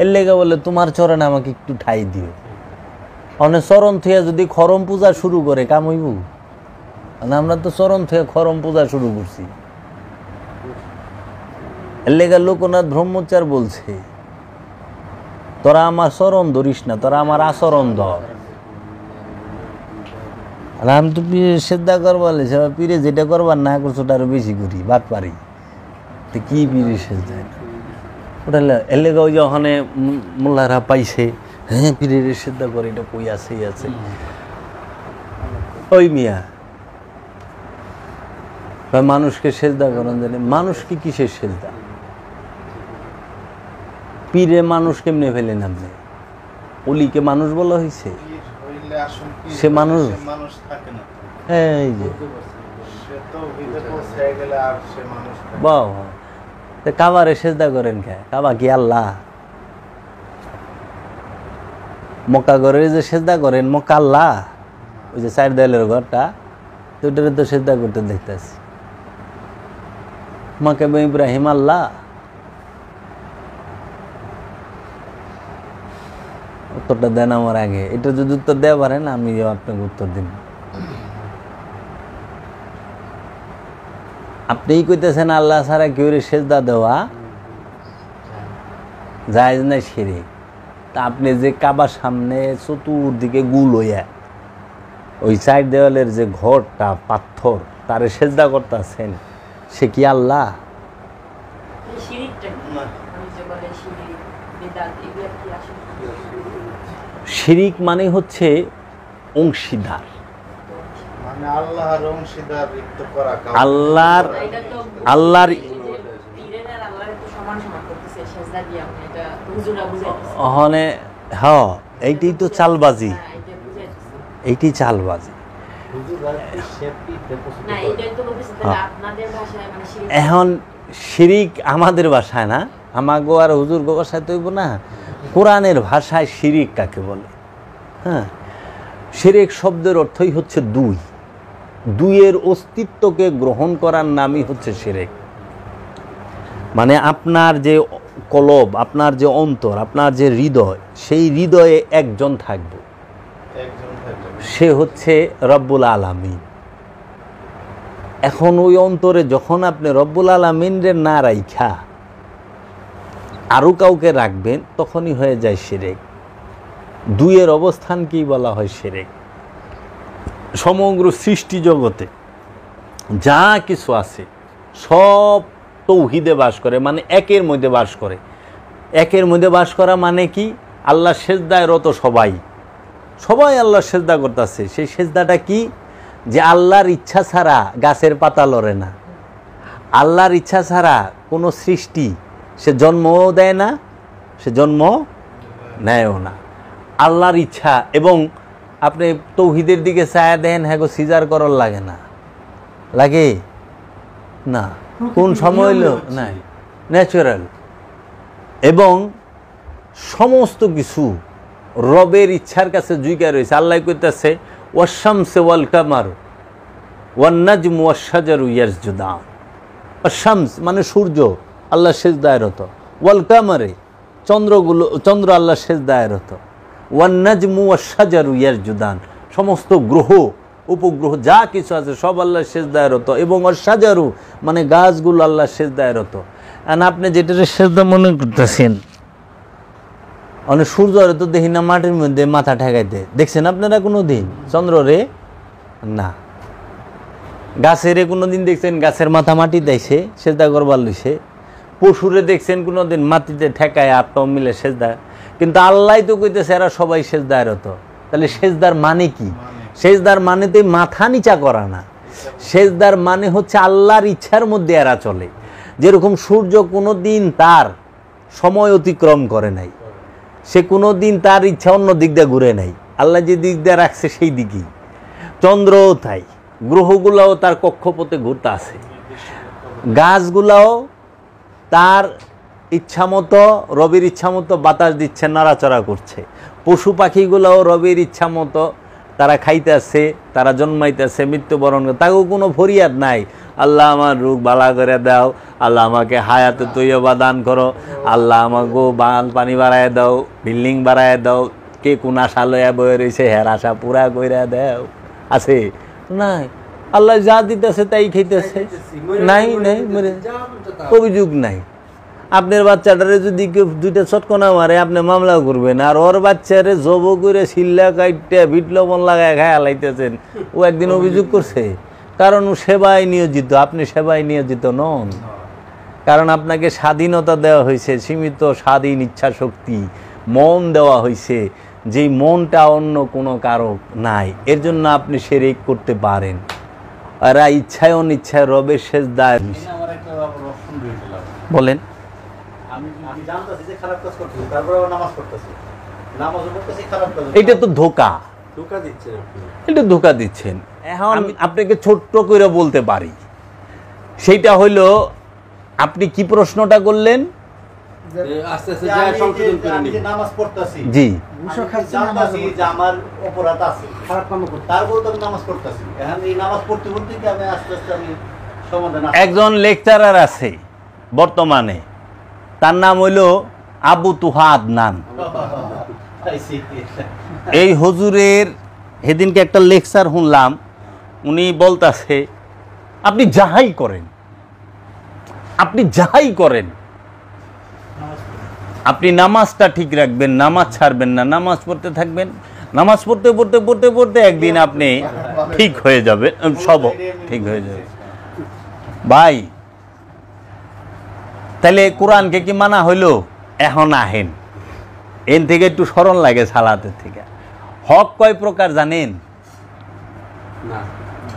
এর লেগে বলে তোমার চরণে আমাকে একটু ঠাই দিও। অনেক চরণ থুয়া যদি খরম পূজা শুরু করে কাম হইব? আমরা তো চরণ থুয়া খরম পূজা শুরু করছি। এর লেগে লোকনাথ ব্রহ্মচার বলছে, তোরা আমার চরণ ধরিস না, তোরা আমার আচরণ ধর। আমি তো পীরে সেদ্ধা করবার পীরে যেটা করবার না করছো ওটা আরো বেশি করি, বাদ পারি। তো কি পীরে সেদ্ধা ওটা এলেগা ওই যে ওখানে মোল্লারা পাইছে, হ্যাঁ পীরের সেদ্ধা করে, এটা কই আছে আছে। ওই মিয়া মানুষকে সেদ্ধা করেন জানে, মানুষকে কিসের সেদ্ধা? পীরে মানুষ কেমনে ফেলেন আপনি? অলিকে মানুষ বলা হয়েছে? সে মানুষ থাকে না, এই যে সে তো ভিতরে পৌঁছে গেলে আর সে মানুষ থাকে না। বাহ, কাবারে সেজদা করেন কে? কাবা কি আল্লাহ? মক্কা ঘরে যে সেজদা করেন, মক্কা আল্লাহ? ওই যে চার দেয়ালের ঘরটা, তো ওটারে তো সেজদা করতে দেখতেছি। মাকামে ইব্রাহিম আল্লাহ? উত্তরটা দেন আমার আগে। এটা যদি উত্তর দেওয়া পারেন আমি আপনাকে উত্তর দিন। আপনিই কইতেছেন আল্লাহ ছাড়া কেউ সেজদা দেওয়া জায়েজ না, শিরক। তা আপনি যে কাবার সামনে চতুর্দিকে গুল হইয়া ওই চার দেওয়ালের যে ঘরটা পাথর, তারে সেজদা করতেছেন, সে কি আল্লাহ? শিরিক মানে হচ্ছে অংশীদার। মানে আল্লাহর অংশীদার রিক্ত করা কাউকে আল্লাহর করা। এটা তো আল্লাহর পীরের আর আল্লাহর একটু সমান সমান করতেছে সেজদা দিয়ে আপনি এটা হুজুরা বুঝাইতেছে ওখানে এইটাই তো চালবাজি, এটা বুঝাইতেছে এইটি চালবাজি। না এটাই তো বলতেছে তাহলে আপনাদের ভাষায় মানে শিরিক এখন শিরিক আমাদের ভাষায় না, আমাগো আর হুজুর গো ভাষায় তৈব না, কোরআনের ভাষায় শিরিক কাকে বলে? হ্যাঁ, শিরিক শব্দের অর্থই হচ্ছে দুই, দুইয়ের অস্তিত্বকে গ্রহণ করার নামই হচ্ছে শিরিক। মানে আপনার যে কলব, আপনার যে অন্তর, আপনার যে হৃদয়, সেই হৃদয়ে একজন থাকবে, একজন থাকবে। সে হচ্ছে রব্বুল আলামিন। এখন ওই অন্তরে যখন আপনি রব্বুল আলামিনরে না রাইখা আরও কাউকে রাখবেন, তখনই হয়ে যায় শিরক। দুইয়ের অবস্থান কি বলা হয়? শিরক। সমগ্র সৃষ্টি জগতে যা কিছু আছে সব তৌহিদে বাস করে, মানে একের মধ্যে বাস করে। একের মধ্যে বাস করা মানে কি? আল্লাহ সেজদায় রত সবাই, সবাই আল্লাহ সেজদা করতেছে। সেই সেজদাটা কি? যে আল্লাহর ইচ্ছা ছাড়া গাছের পাতা লড়ে না, আল্লাহর ইচ্ছা ছাড়া কোনো সৃষ্টি সে জন্মও দেয় না, সে জন্ম নেয়ও না, আল্লাহর ইচ্ছা। এবং আপনি তৌহিদের দিকে চায়া দেন, হ্যাঁ গো সিজার করার লাগে না, লাগে না, কোন সময় হইল নাই, ন্যাচারাল। এবং সমস্ত কিছু রবের ইচ্ছার কাছে জুইকা রয়েছে। আল্লাহ কইতাছে ওয়াশ-শামসু ওয়াল কামার ওয়ান নাজমু ওয়াশ-শাজারু ইয়াসজুদান। ওয়াশ-শামস মানে সূর্য আল্লাহ সেজদায় রত, ওয়াল কামারে চন্দ্র আল্লাহ সেজদায় রত, ওয়ান নাজমু ওয়াশ-শাজারু ইয়াসজুদান সমস্ত গ্রহ উপগ্রহ যা কিছু আছে সব আল্লাহ সেজদায় রত। এবং ওয়াশ-শাজারু মানে গাছগুলো আল্লাহ সেজদায় রত। আর আপনি যেটা সেজদা মনে করতেছেন, অনেক সূর্য তো দেখি না মাটির মধ্যে মাথা ঠেকাইতে, দেখছেন আপনারা কোনো দিন চন্দ্র রে? না। গাছের কোনো দিন দেখছেন গাছের মাথা মাটি দেয়ছে সেজদা করবার লইছে? পশুরে দেখছেন কোনো দিন মাটিতে ঠেকায় হাত মিলে সেজদা? কিন্তু আল্লাহ তো কইতেছে এরা সবাই সেজদায় রত। তাহলে সেজদার মানে কি? সেজদার মানে তো মাথা নিচা করা না, সেজদার মানে হচ্ছে আল্লাহর ইচ্ছার মধ্যে এরা চলে। যেরকম সূর্য কোনো দিন তার সময় অতিক্রম করে নাই, সে কোনো দিন তার ইচ্ছা অন্য দিক দিয়ে ঘুরে নাই, আল্লাহ যে দিক দিয়ে রাখছে সেই দিকেই। চন্দ্রও তাই, গ্রহগুলাও তার কক্ষপথে ঘুরতে আছে, গাছগুলাও তার ইচ্ছা মতো রবির ইচ্ছা মতো বাতাস দিচ্ছে, নাড়াচড়া করছে। পশু পাখিগুলাও রবির ইচ্ছা মতো তারা খাইতেছে, তারা জন্মাইতেছে, মৃত্যুবরণ করে, তাকেও কোনো ফরিয়াদ নাই। আল্লাহ আমার রোগ বালা করে দাও, আল্লাহ আমাকে হায়াতে তৈয়বা দান করো, আল্লাহ আমাকে বাল পানি বাড়ায় দাও, বিল্ডিং বাড়ায় দাও, কে কোন আশা লইয়া বয়ে রয়েছে হের আশা পুরা কইরা দাও, আছে নাই? আল্লাহ যা দিতেছে তাই খাইতেছে, নাই নাই মরে অভিযোগ নাই। আপনার বাচ্চাটারে যদি কেউ দুইটা চটকনা মারে আপনি মামলাও করবেন, আর ওর বাচ্চারে জব করে শিল্লা কাইটে বিট লবণ লাগায় খায় লাইতেছেন, ও একদিন অভিযোগ করছে? কারণ ও সেবায় নিয়োজিত, আপনি সেবায় নিয়োজিত নন। কারণ আপনাকে স্বাধীনতা দেওয়া হয়েছে, সীমিত স্বাধীন ইচ্ছা শক্তি, মন দেওয়া হয়েছে, যেই মনটা অন্য কোনো কারক নাই। এর জন্য আপনি শিরক করতে পারেন। এরা ইচ্ছায় অনিচ্ছায় রবের সেজদায়। আমার একটা প্রশ্ন রয়েছিল, বলেন। আমি জানতাছি যে খারাপ কাজ করতেছি, তারপরে আবার নামাজ পড়তেছি, নামাজও পড়তেছি, খারাপ কাজ এটা তো ধোঁকা, ধোঁকা দিচ্ছেন আপনি। এটা ধোঁকা দিচ্ছেন। এখন আমি আপনাকে ছোট্ট করে বলতে পারি, সেইটা হইলো আপনি কি প্রশ্নটা করলেন? আস্তে আস্তে যা সংশোধন করে আমি নিব। যে নামাজ পড়তেছি, জি, জানতাছি যে আমার অপরাধ আছে, খারাপ কাম করতে, তারপরে তো আমি নামাজ পড়তেছি। এখন এই নামাজ পড়তে পড়তে কি আমি আস্তে আস্তে আমি সমাধান একজন লেকচারার আছে বর্তমানে, তার নাম হইল আবু তুহা আদনান। পাইছি। এই হুজুরের সেদিনকে একটা লেকচার শুনলাম, উনি বলতাছে আপনি যাহাই করেন, আপনি যাহাই করেন, আপনি নামাজটা ঠিক রাখবেন, নামাজ ছাড়বেন না, নামাজ পড়তে থাকবেন, নামাজ পড়তে পড়তে পড়তে পড়তে একদিন আপনি ঠিক হয়ে যাবে, সব ঠিক হয়ে যাবে। ভাই, তাহলে কোরআনকে কি মানা হইল? এখন আহেন, এন থেকে একটু স্মরণ লাগে সালাতের থেকে। হক কয় প্রকার জানেন? না,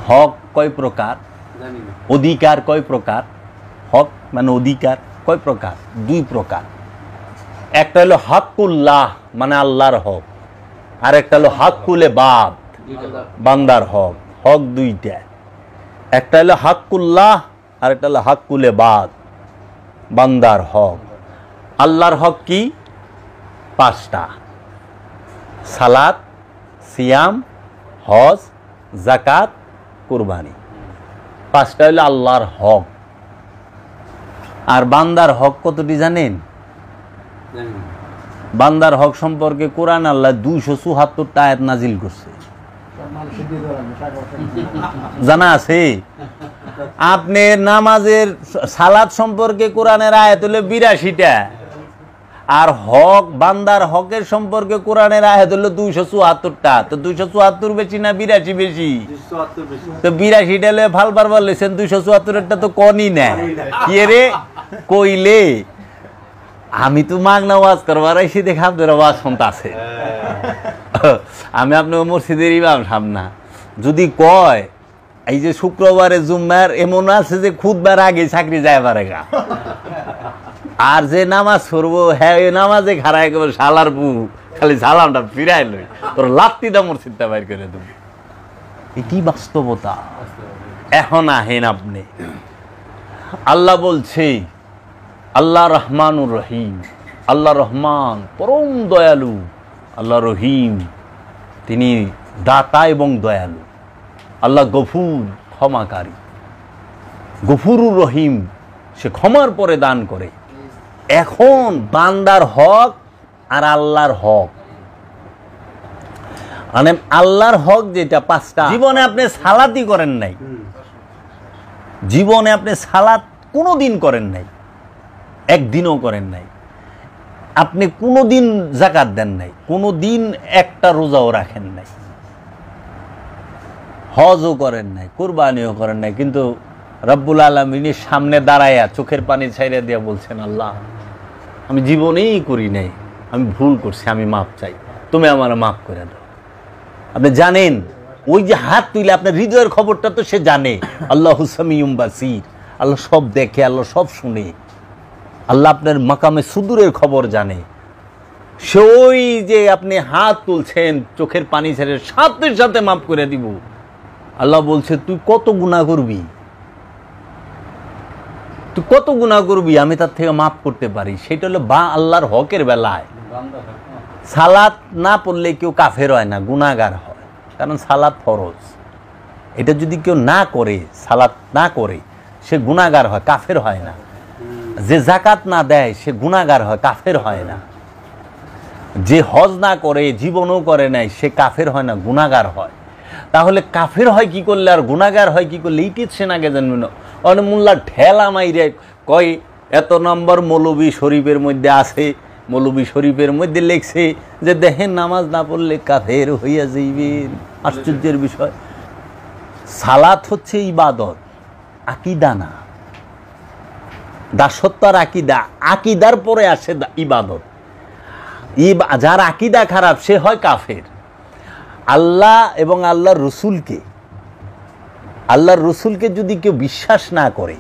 হক কয় প্রকার, জানি না। অধিকার কয় প্রকার, হক মানে অধিকার কয় প্রকার, দুই প্রকার। একটা হলো হাক্কুল্লাহ মানে আল্লাহর হক, আর একটা হলো হাক্কুলে বাদ বান্দার হক। হক দুইটা, একটা হলো হাক্কুল্লাহ আর একটা হলো হাক্কুলে বাদ বান্দার হক। আল্লাহর হক কি? পাঁচটা: সালাত, সিয়াম, হজ, জাকাত, কুরবানি। পাঁচটা হলো আল্লাহর হক। আর বান্দার হক কতটি জানেন? জানি না। বান্দার হক সম্পর্কে কোরআন আল্লাহ 274টা আয়াত নাজিল করছে। জানা আছে? আপনি নামাজের সালাত সম্পর্কে কোরআনের আয়াত হলো 82টা, আর হক বান্দার হকের সম্পর্কে কোরআনের আয়াত হলো 274টা। তো 274 বেশি না 82 বেশি? 274 বেশি। তো 82টা লে ফালবার বলেছেন, 274টা তো কনই না। কি রে কইলে আমি তো মাগনা ওয়াজ করবার আইসি, দেখে আপনার ওয়াজ শুনতে আছে। আমি আপনার মসজিদের ইমাম সামনা যদি কয় এই যে শুক্রবারে জুম্মার এমন আছে যে খুদবার আগে চাকরি যায় পারে গা, আর যে নামাজ পড়বো হ্যাঁ ওই নামাজে খারায় একেবারে শালার বু খালি সালামটা ফিরাই লই, তোর লাত্তিটা মসজিদটা বাইর করে দেব। এটি বাস্তবতা। এখন আহেন আপনি, আল্লাহ বলছে আল্লাহ রহমানুর রহিম, আল্লাহ রহমান পরম দয়ালু, আল্লাহ রহিম তিনি দাতা এবং দয়ালু, আল্লাহ গফুর ক্ষমাকারী, গফুরুর রহিম সে ক্ষমার পরে দান করে। এখন বান্দার হক আর আল্লাহর হক, মানে আল্লাহর হক যেটা পাঁচটা। জীবনে আপনি সালাতই করেন নাই, জীবনে আপনি সালাত কোনোদিন করেন নাই, একদিনও করেন নাই। আপনি কোনোদিন যাকাত দেন নাই, কোনোদিন একটা রোজাও রাখেন নাই, হজও করেন নাই, কুরবানিও করেন নাই, কিন্তু রব্বুল আলামিনের সামনে দাঁড়ায়া চোখের পানি ছাইড়া দিয়া বলছেন আল্লাহ আমি জীবনেই করি নাই, আমি ভুল করছি, আমি মাপ চাই, তুমি আমার মাফ করে দাও। আপনি জানেন ওই যে হাত তুলে আপনার হৃদয়ের খবরটা তো সে জানে। আল্লাহু সামিউম বাসির, আল্লাহ সব দেখে, আল্লাহ সব শুনে, আল্লাহ আপনার মাকামে সুদূরের খবর জানে। সে ওই যে আপনি হাত তুলছেন চোখের পানি ছেড়ে সাথে সাথে মাফ করে দিব। আল্লাহ বলছে তুই কত গুনাহ করবি, তুই কত গুনাহ করবি, আমি তার থেকে মাফ করতে পারি। সেটা হলো বা আল্লাহর হকের বেলায়। সালাত না পড়লে কেউ কাফের হয় না, গুনাহগার হয়, কারণ সালাত ফরজ। এটা যদি কেউ না করে, সালাত না করে, সে গুনাহগার হয়, কাফের হয় না। যে জাকাত না দেয় সে গুনাহগার হয়, কাফের হয় না। যে হজ না করে, জীবনও করে নাই, সে কাফের হয় না, গুনাহগার হয়। তাহলে কাফের হয় কি করলে আর গুনাহগার হয় কি করলে, এইটি সে নাগে জানবে না। অনেক মোল্লা ঠেলা মাইরে কয় এত নম্বর মৌলবী শরীফের মধ্যে আছে, মৌলবী শরীফের মধ্যে লেখছে যে দেখেন নামাজ না পড়লে কাফের হইয়া যাইবেন। আশ্চর্যের বিষয়, সালাত হচ্ছে ইবাদত, আকীদা না। দাসত্ব আর আকীদা, আকীদার পরে আসে ইবাদত। যার আকীদা খারাপ সে হয় কাফের। আল্লাহ এবং আল্লাহর রসুলকে যদি কেউ বিশ্বাস না করে,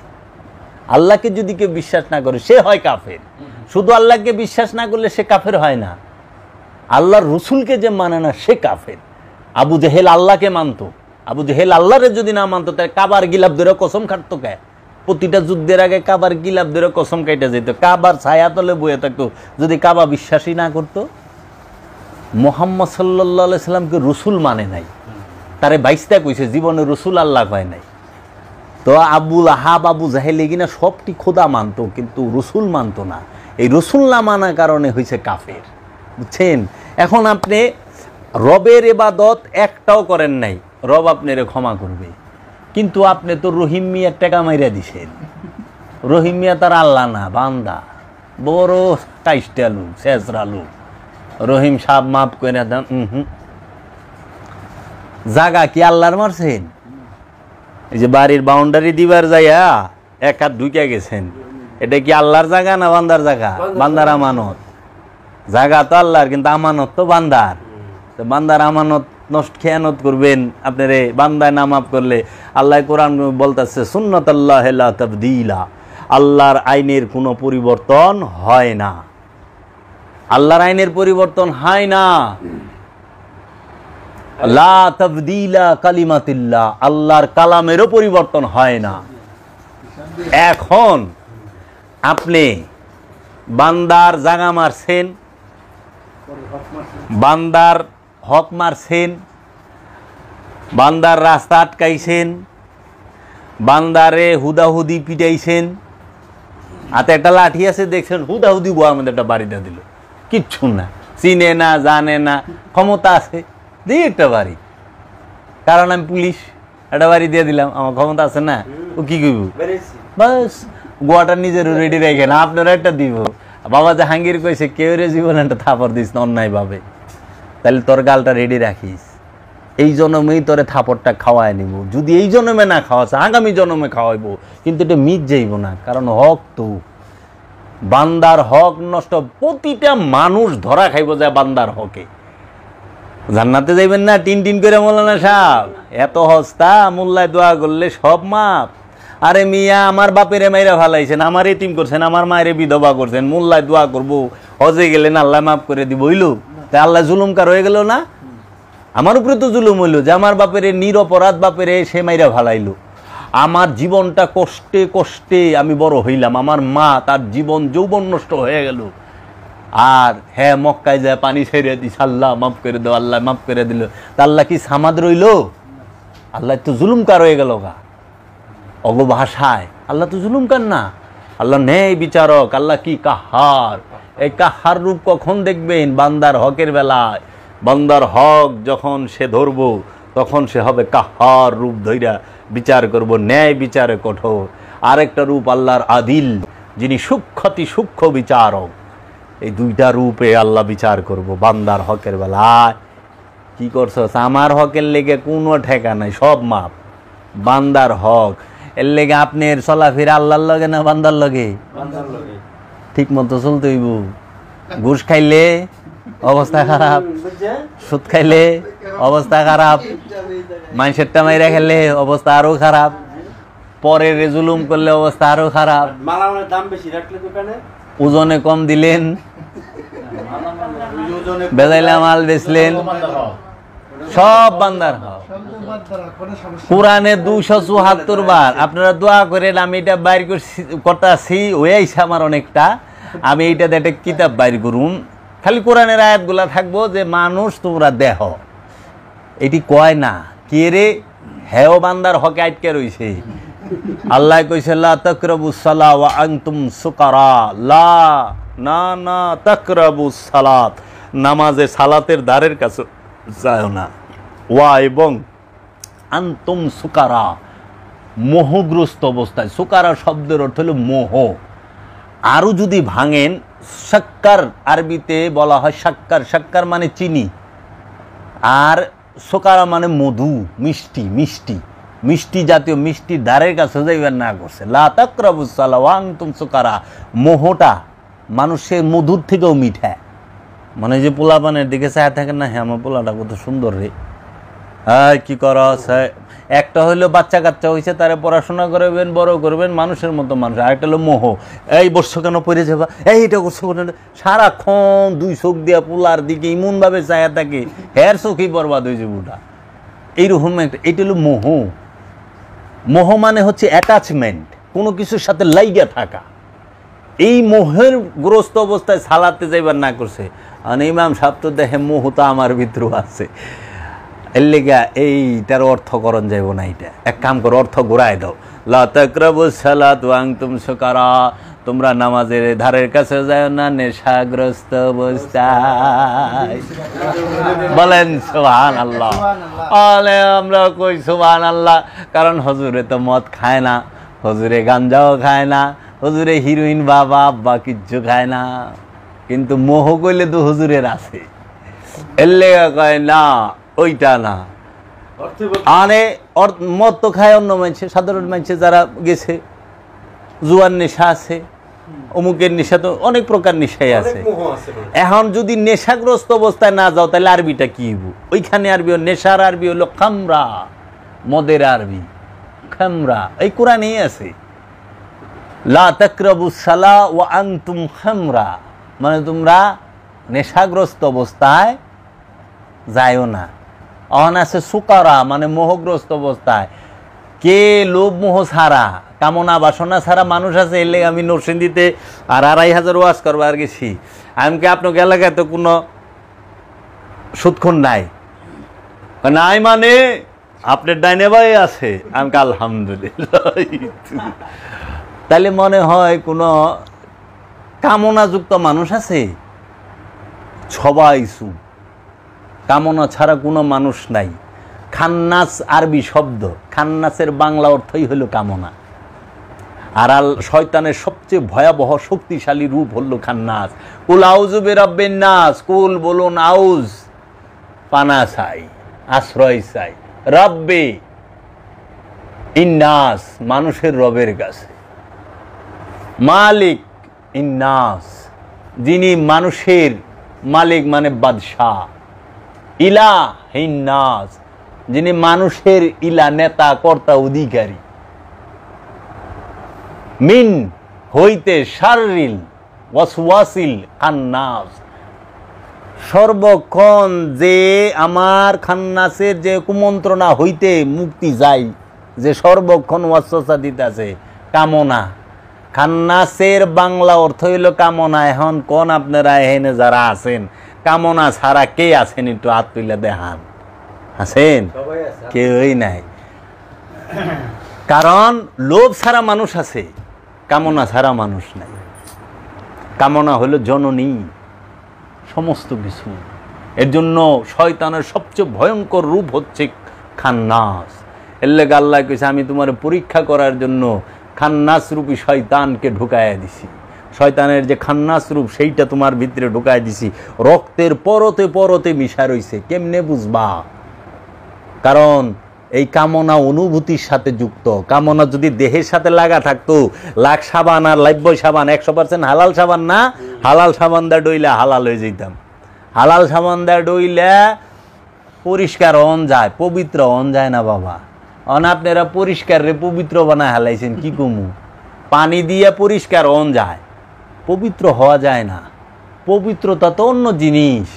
আল্লাহকে যদি কেউ বিশ্বাস না করে, সে হয় কাফের। শুধু আল্লাহকে বিশ্বাস না করলে সে কাফের হয় না, আল্লাহর রসুলকে যে মানে না সে কাফের। আবু জেহেল আল্লাহকে মানত, আবু জেহেল আল্লাহরে যদি না মানত তাই কাবার গিলাপ ধরে কসম খাটতো কে? প্রতিটা যুদ্ধের আগে কাবার গিলাপ ধরে কসম কাইটা যেত, কাবার ছায়া তলে বয়ে থাকতো যদি কাবা বিশ্বাসই না করতো। মুহাম্মদ সাল্লাল্লাহু আলাইহি সাল্লামকে রসুল মানে নাই, তারে বাইশটা কইছে, জীবনে রসুল আল্লাহ কয় নাই। তো আবুল আহাব আবু জাহেল এগিনা সবটি খোদা মানতো, কিন্তু রসুল মানতো না। এই রসুল না মানার কারণে হয়েছে কাফের, বুঝছেন? এখন আপনি রবের ইবাদত একটাও করেন নাই, রব আপনারে ক্ষমা করবে, কিন্তু আপনি তো রহিম মিয়ার টাকা মাইরা দিছেন। রহিম মিয়া তার আল্লাহ না, বান্দা, বড় কাইস্টা লোক, শেষরা লোক। রহিম সাহেব মাফ করে দেন। জাগা কি আল্লাহর মারছেন? এই যে বাড়ির বাউন্ডারি দিবার যাইয়া এক হাত ঢুকে গেছেন, এটা কি আল্লাহর জায়গা না বান্দার জায়গা? বান্দার আমানত। জায়গা তো আল্লাহর, কিন্তু আমানত তো বান্দার। তো বান্দার আমানত নষ্ট খেয়ানত করবেন আপনারে বান্দায় না মাফ করলে। আল্লাহ কোরআন বলতেছে সুন্নাতাল্লাহ লা তাবদীলা, আল্লাহর আইনের কোনো পরিবর্তন হয় না, আল্লাহর আইনের পরিবর্তন হয় না। লা তাবদীলা কালিমাতিল্লাহ, আল্লাহর কালামেরও পরিবর্তন হয় না। এখন আপনি বান্দার জাগা মারছেন, বান্দার হক মারছেন, বান্দার রাস্তা আটকাইছেন, বান্দারে হুদাহুদি পিটাইছেন, হাতে একটা লাঠি আছে দেখছেন হুদাহুদি গোয়ার মধ্যে একটা বাড়িটা দিল, কিচ্ছু না, চিনে না জানে না, ক্ষমতা আছে দিই একটা বাড়ি, কারণ আমি পুলিশ, একটা বাড়ি দিয়ে দিলাম, আমার ক্ষমতা আছে না, ও কি করব, বাস গোয়াটা নিজের রেডি রেখে না, আপনারা একটা দিব। বাবা জাহাঙ্গীর কইছে কেউ রে জীবনে একটা থাপড় দিস না অন্যায় ভাবে, তাহলে তোর গালটা রেডি রাখিস, এই জন্মেই তোরে থাপড়টা খাওয়ায় নিব, যদি এই জন্মে না খাওয়াছে আগামী জন্মে খাওয়াইবো, কিন্তু এটা মিট যাইব না, কারণ হক তো বান্দার হক নষ্ট, প্রতিটা মানুষ ধরা খাইব যায় বান্দার হকে। জান্নাতে যাইবেন না টিন টিন করে মৌলানা সাহেব, এত হস্তা মোল্লায় দোয়া করলে সব মাপ। আরে মিয়া আমার বাপেরে মাইরা ফালাইছেন, আমার এতিম করছেন, আমার মায়ের বিধবা করছেন, মোল্লায় দোয়া করবো, হজে গেলেন আল্লাহ মাফ করে দিব, হইলো তাই আল্লাহ জুলুমকার হয়ে গেল না? আমার উপরে তো জুলুম হইলো যে আমার বাপেরে নিরপরাধ বাপেরে সে মাইরা ফালাইলো, আমার জীবনটা কষ্টে কষ্টে আমি বড় হইলাম, আমার মা তার জীবন যৌবন নষ্ট হয়ে গেল, আর হ্যাঁ মক্কায় যায় পানি ছেড়ে দিস আল্লাহ মাফ করে দাও, আল্লাহ মাফ করে দিল, তা আল্লাহ কি সামাদ রইল? আল্লাহ তো জুলুমকার হয়ে গেল গা, অগ ভাষায় আল্লাহ তো জুলুমকার না, আল্লাহ ন্যায় বিচারক, আল্লাহ কি কাহার। এই কাহার রূপ কখন দেখবেন? বান্দার হকের বেলায়, বান্দার হক যখন সে ধরব তখন সে হবে কাহার রূপ ধইরা বিচার করব, ন্যায় বিচারে কঠোর। আরেকটা রূপ আল্লাহর আদিল, যিনি সূক্ষ্মতি সূক্ষ্ম বিচারক, এই দুইটা রূপে আল্লাহ বিচার করব বান্দার হকের বেলায়। কি করছো? আমার হকের লেগে কোনো ঠেকা নাই, সব মাপ, বান্দার হক এর লেগে আপনার চলাফেরা আল্লাহর লগে না বান্দার লগে? ঠিক মতো চলতে হইব। ঘুষ খাইলে অবস্থা খারাপ, সুদ খাইলে অবস্থা খারাপ, মানুষেরটা মাইরা খেলে অবস্থা আরো খারাপ, পরের জুলুম করলে অবস্থা আরো খারাপ, দাম বেশি রাখলে দোকানে, ওজনে কম দিলেন, বেজাইলা মাল বেচলেন, সব বান্দার হক। কোরআনে 274 বার আপনারা দোয়া করেন, আমি এটা বাইর করতেছি, হয়েছে আমার অনেকটা, আমি এইটাতে একটা কিতাব বাইর করুন, খালি কোরআনের আয়াতগুলা থাকবো যে মানুষ তোমরা দেহ, এটি কয় না কে রে, হেও বান্দার হকে আটকে রইছে। আল্লাহ কইছে লা তাকরাবুস সালাহ ওয়া আনতুম সুকারা, লা না না তাকরাবুস সালাত, নামাজে সালাতের দ্বারের কাছে যায় না, ওয়া এবং আনতুম সুকারা, মোহগ্রস্ত অবস্থায়। সুকারা শব্দের অর্থ হলো মোহ। আরও যদি ভাঙেন, শাক্কার আরবিতে বলা হয় শাক্কার, শাক্কার মানে চিনি, আর সুকারা মানে মধু, মিষ্টি, মিষ্টি মিষ্টি জাতীয় মিষ্টির দ্বারের কাছে যাইবার না করছে। লা তাকরাবুস সালাহ ওয়া আনতুম সুকারা, মোহটা মানুষের মধুর থেকেও মিঠা। মানে যে পোলাপানের দিকে চায় থাকেন না, হ্যাঁ আমার পোলাটা কত সুন্দর রে, হ্যাঁ কি করা, একটা হইলো বাচ্চা কাচ্চা হয়েছে, তারা পড়াশোনা করবেন, বড় করবেন, মানুষের মতো মানুষ। আরেকটা হলো মোহ, এই বর্ষ কেন পড়ে যাবা, এইটা করছো কেন, সারাক্ষণ দুই চোখ দিয়া পোলার দিকে ইমনভাবে চায়া থাকে, হের চোখেই বরবাদ হয়ে যাবে ওটা, এইরকম একটা। এইটা হলো মোহ। মোহ মানে হচ্ছে অ্যাটাচমেন্ট, কোনো কিছুর সাথে লাইগা থাকা। এই মোহের গ্রস্ত অবস্থায় সালাতে যাইবার না করছে, আর ইমাম সাহেব তো দেখে মোহতা আমার ভিতরেও আছে, এর লেগা এইটার অর্থকরণ যাইব না। এইটা এক কাম করো, অর্থ ঘুরাই দাও, লা তাকরাবুস সালাত ওয়া আনতুম সুকারা, তোমরা নামাজের ধারের কাছে যাও না নেশাগ্রস্ত অবস্থায়। বলেন সুবহানাল্লাহ। আলে আমরা কই সুবহানাল্লাহ, কারণ হুজুরে তো মদ খায় না, হুজুরে গাঞ্জাও খায় না, হুজুরে হিরোইন বাবা আব্বা কিচ্ছু খায় না, কিন্তু মোহ কইলে তো হুজুরের আছে। এর লেগা কয় না ওইটা না, আরে মদ তো খায় অন্য মানুষে, সাধারণ মানুষে যারা গেছে, জুয়ার নেশা আছে, অমুকের নেশা তো অনেক প্রকার নেশাই আছে। অনেক মোহ আছে মানে। এখন যদি নেশাগ্রস্ত অবস্থায় না যাও তাহলে আরবিটা কি হইব? ওইখানে আরবি নেশার আরবি হলো খামরা, মদের আরবি খামরা। এই কোরআনেই আছে, লা তাকরাবুস সালা ওয়া আনতুম খামরা, মানে তোমরা নেশাগ্রস্ত অবস্থায় যায়ও না। অন আছে সুকারা, মানে মোহগ্রস্ত অবস্থায়। কে লোভ মোহ ছাড়া, কামনা বাসনা ছাড়া মানুষ আছে। এলে আমি নরসিংদীতে আর 2500 ওয়াজ করবার গেছি। আমি কি আপনাকে এলাকায় তো কোনো সুদক্ষণ নাই? নাই মানে আপনার ডাইনে ভাই আছে। আমি কি আলহামদুলিল্লাহ। তাহলে মনে হয় কোনো কামনাযুক্ত মানুষ আছে? সবাই চুপ, কামনা ছাড়া কোনো মানুষ নাই। খান্নাস আরবি শব্দ, খান্নাসের বাংলা অর্থই হলো কামনা। আর শয়তানের সবচেয়ে ভয়াবহ শক্তিশালী রূপ হলো খান্নাস। কুল আউযু বিরাব্বিন নাস, কুল বলুন আউজ, পানা চাই, আশ্রয় চাই। রব্বে ইন্নাস, মানুষের রবের কাছে। মালিক ইন্নাস, যিনি মানুষের মালিক মানে বাদশাহ। ইলা হিন্নাস, যিনি মানুষের ইলা, নেতা কর্তা অধিকারী। মিন হইতে শাররিল ওয়াসওয়াসিল খান্নাস, সর্বক্ষণ যে আমার খান্নাসের যে কুমন্ত্রণা হইতে মুক্তি যায়, যে সর্বক্ষণ ওয়াসওয়াসা দিতেছে কামনা। খান্নাসের বাংলা অর্থ হইল কামনা। এখন কোন আপনারা এখানে যারা আছেন কামনা ছাড়া কে আছেন? একটু হাত তুলে দেখান। আছেন? সবাই আছে। কেউই নাই। কারণ লোভ ছাড়া মানুষ আছে, কামনা ছাড়া মানুষ নাই। কামনা হলো জননী সমস্ত কিছু। এর জন্য শয়তানের সবচেয়ে ভয়ঙ্কর রূপ হচ্ছে খান্নাস। এর লেগে আল্লাহ কইছে আমি তোমার পরীক্ষা করার জন্য খান্নাস রূপী শয়তানকে ঢুকাইয়া দিছি। শয়তানের যে খান্নাস রূপ সেইটা তোমার ভিতরে ঢুকাই দিছি, রক্তের পরতে পরতে মিশা রইছে। কেমনে বুঝবা? কারণ এই কামনা অনুভূতির সাথে যুক্ত। কামনা যদি দেহের সাথে লাগা থাকতো, লাখ সাবান আর লাইফবয় সাবান 100% হালাল সাবান না, হালাল সাবান দা ডইলে হালাল হয়ে যেতাম। হালাল সাবান দা ডইলে পরিষ্কার হন যায়, পবিত্র হন যায় না বাবা। অন আপনারা পরিষ্কার রে পবিত্র বানায় হালাইছেন, কি কমু? পানি দিয়ে পরিষ্কার হন যায়, পবিত্র হওয়া যায় না। পবিত্রতা তো অন্য জিনিস।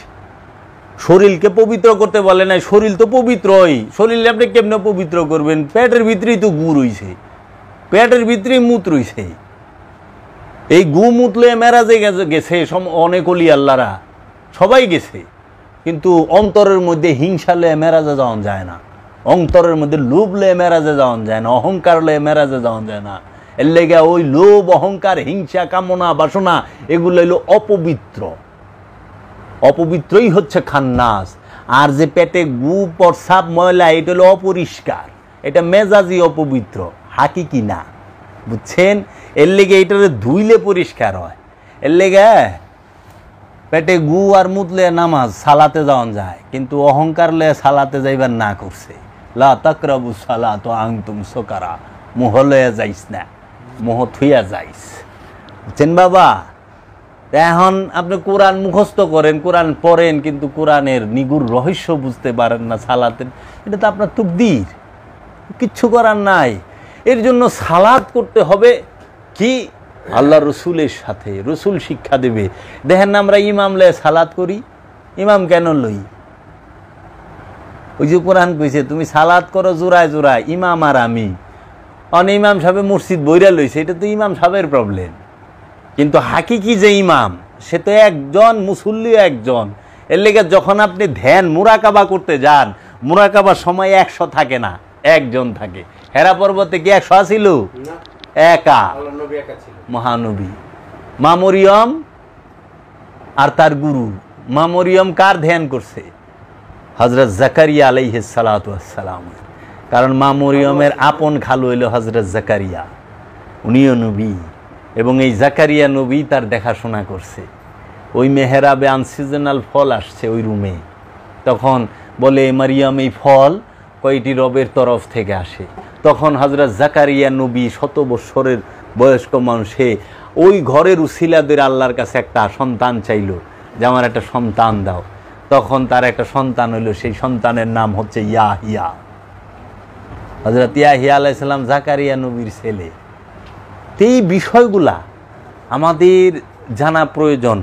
শরীরকে পবিত্র করতে বলে নাই, শরীর তো পবিত্রই। শরীর আপনি কেমনে পবিত্র করবেন? পেটের ভিতরেই তো গু রইছে, পেটের ভিতরেই মুত রইছে। এই গু মুতলে মেরাজে গেছে অনেক অলি আল্লাহরা, সবাই গেছে। কিন্তু অন্তরের মধ্যে হিংসা লয়ে মেরাজে যাওয়া যায় না, অন্তরের মধ্যে লোভ লয়ে মেরাজে যাওয়া যায় না, অহংকার লয়ে মেরাজে যাওয়া যায় না। এর লেগে ওই লোভ, অহংকার, হিংসা, কামনা, বাসনা এগুলো হইল অপবিত্র। অপবিত্রই হচ্ছে খান্নাস। আর যে পেটে গু প্রস্রাব ময়লা, এটা হলো অপরিষ্কার, এটা মেজাজি অপবিত্র, হাকিকি না। বুঝছেন? এর লেগে এটারে ধুইলে পরিষ্কার হয়। এর লেগে পেটে গু আর মুতলে নামাজ সালাতে যাওয়া যায়, কিন্তু অহংকার লয়ে সালাতে যাইবার না করছে। লা তাকরাবু সালাত ওয়া আনতুম সুকারা, মোহ লয়ে যাইস না, মোহ থুইয়া যাইস। বুঝছেন বাবা? এখন আপনি কোরআন মুখস্থ করেন, কোরআন পড়েন, কিন্তু কোরআনের নিগুড় রহস্য বুঝতে পারেন না সালাতের। এটা তো আপনার তকদির, কিচ্ছু করার নাই। এর জন্য সালাত করতে হবে কি আল্লাহ রসুলের সাথে। রসুল শিক্ষা দেবে। দেখেন না আমরা ইমাম লয়ে সালাত করি, ইমাম কেন লই? ওই যে কোরআন কইছে তুমি সালাত করো জোড়ায় জোড়ায়, ইমাম আর আমি। অনেক ইমাম সাহেব মসজিদ বইরা লইছে, এটা তো ইমাম সাহেবের প্রবলেম। কিন্তু হাকিকি যে ইমাম, সে তো একজন, মুসল্লিও একজন। এর লেগে যখন আপনি ধ্যান মুরাকাবা করতে যান, মুরাকাবার সময় 100 থাকে না, একজন থাকে। হেরা পর্বতে কি 100 ছিল? একা, মহানবী মা মরিয়ম আর তার গুরু। মা মরিয়ম কার ধ্যান করছে? হযরত জাকারিয়া আলাইহিস সালাতু ওয়াস সালাম। কারণ মা মরিয়মের আপন খালু হইল হযরত জাকারিয়া, উনিও নবী। এবং এই জাকারিয়া নবী তার দেখাশোনা করছে। ওই মেহরাবে আনসিজনাল ফল আসছে ওই রুমে, তখন বলে মারিয়াম এই ফল কয়টি রবের তরফ থেকে আসে। তখন হযরত জাকারিয়া নবী 100 বছরের বয়স্ক মানুষে ওই ঘরের উসিলাদের আল্লাহর কাছে একটা সন্তান চাইলো যে আমার একটা সন্তান দাও, তখন তার একটা সন্তান হইল, সেই সন্তানের নাম হচ্ছে ইয়াহিয়া। হযরত ইয়াহিয়া আলাইহিস সালাম জাকারিয়া নবীর ছেলে। তো এই বিষয়গুলা আমাদের জানা প্রয়োজন।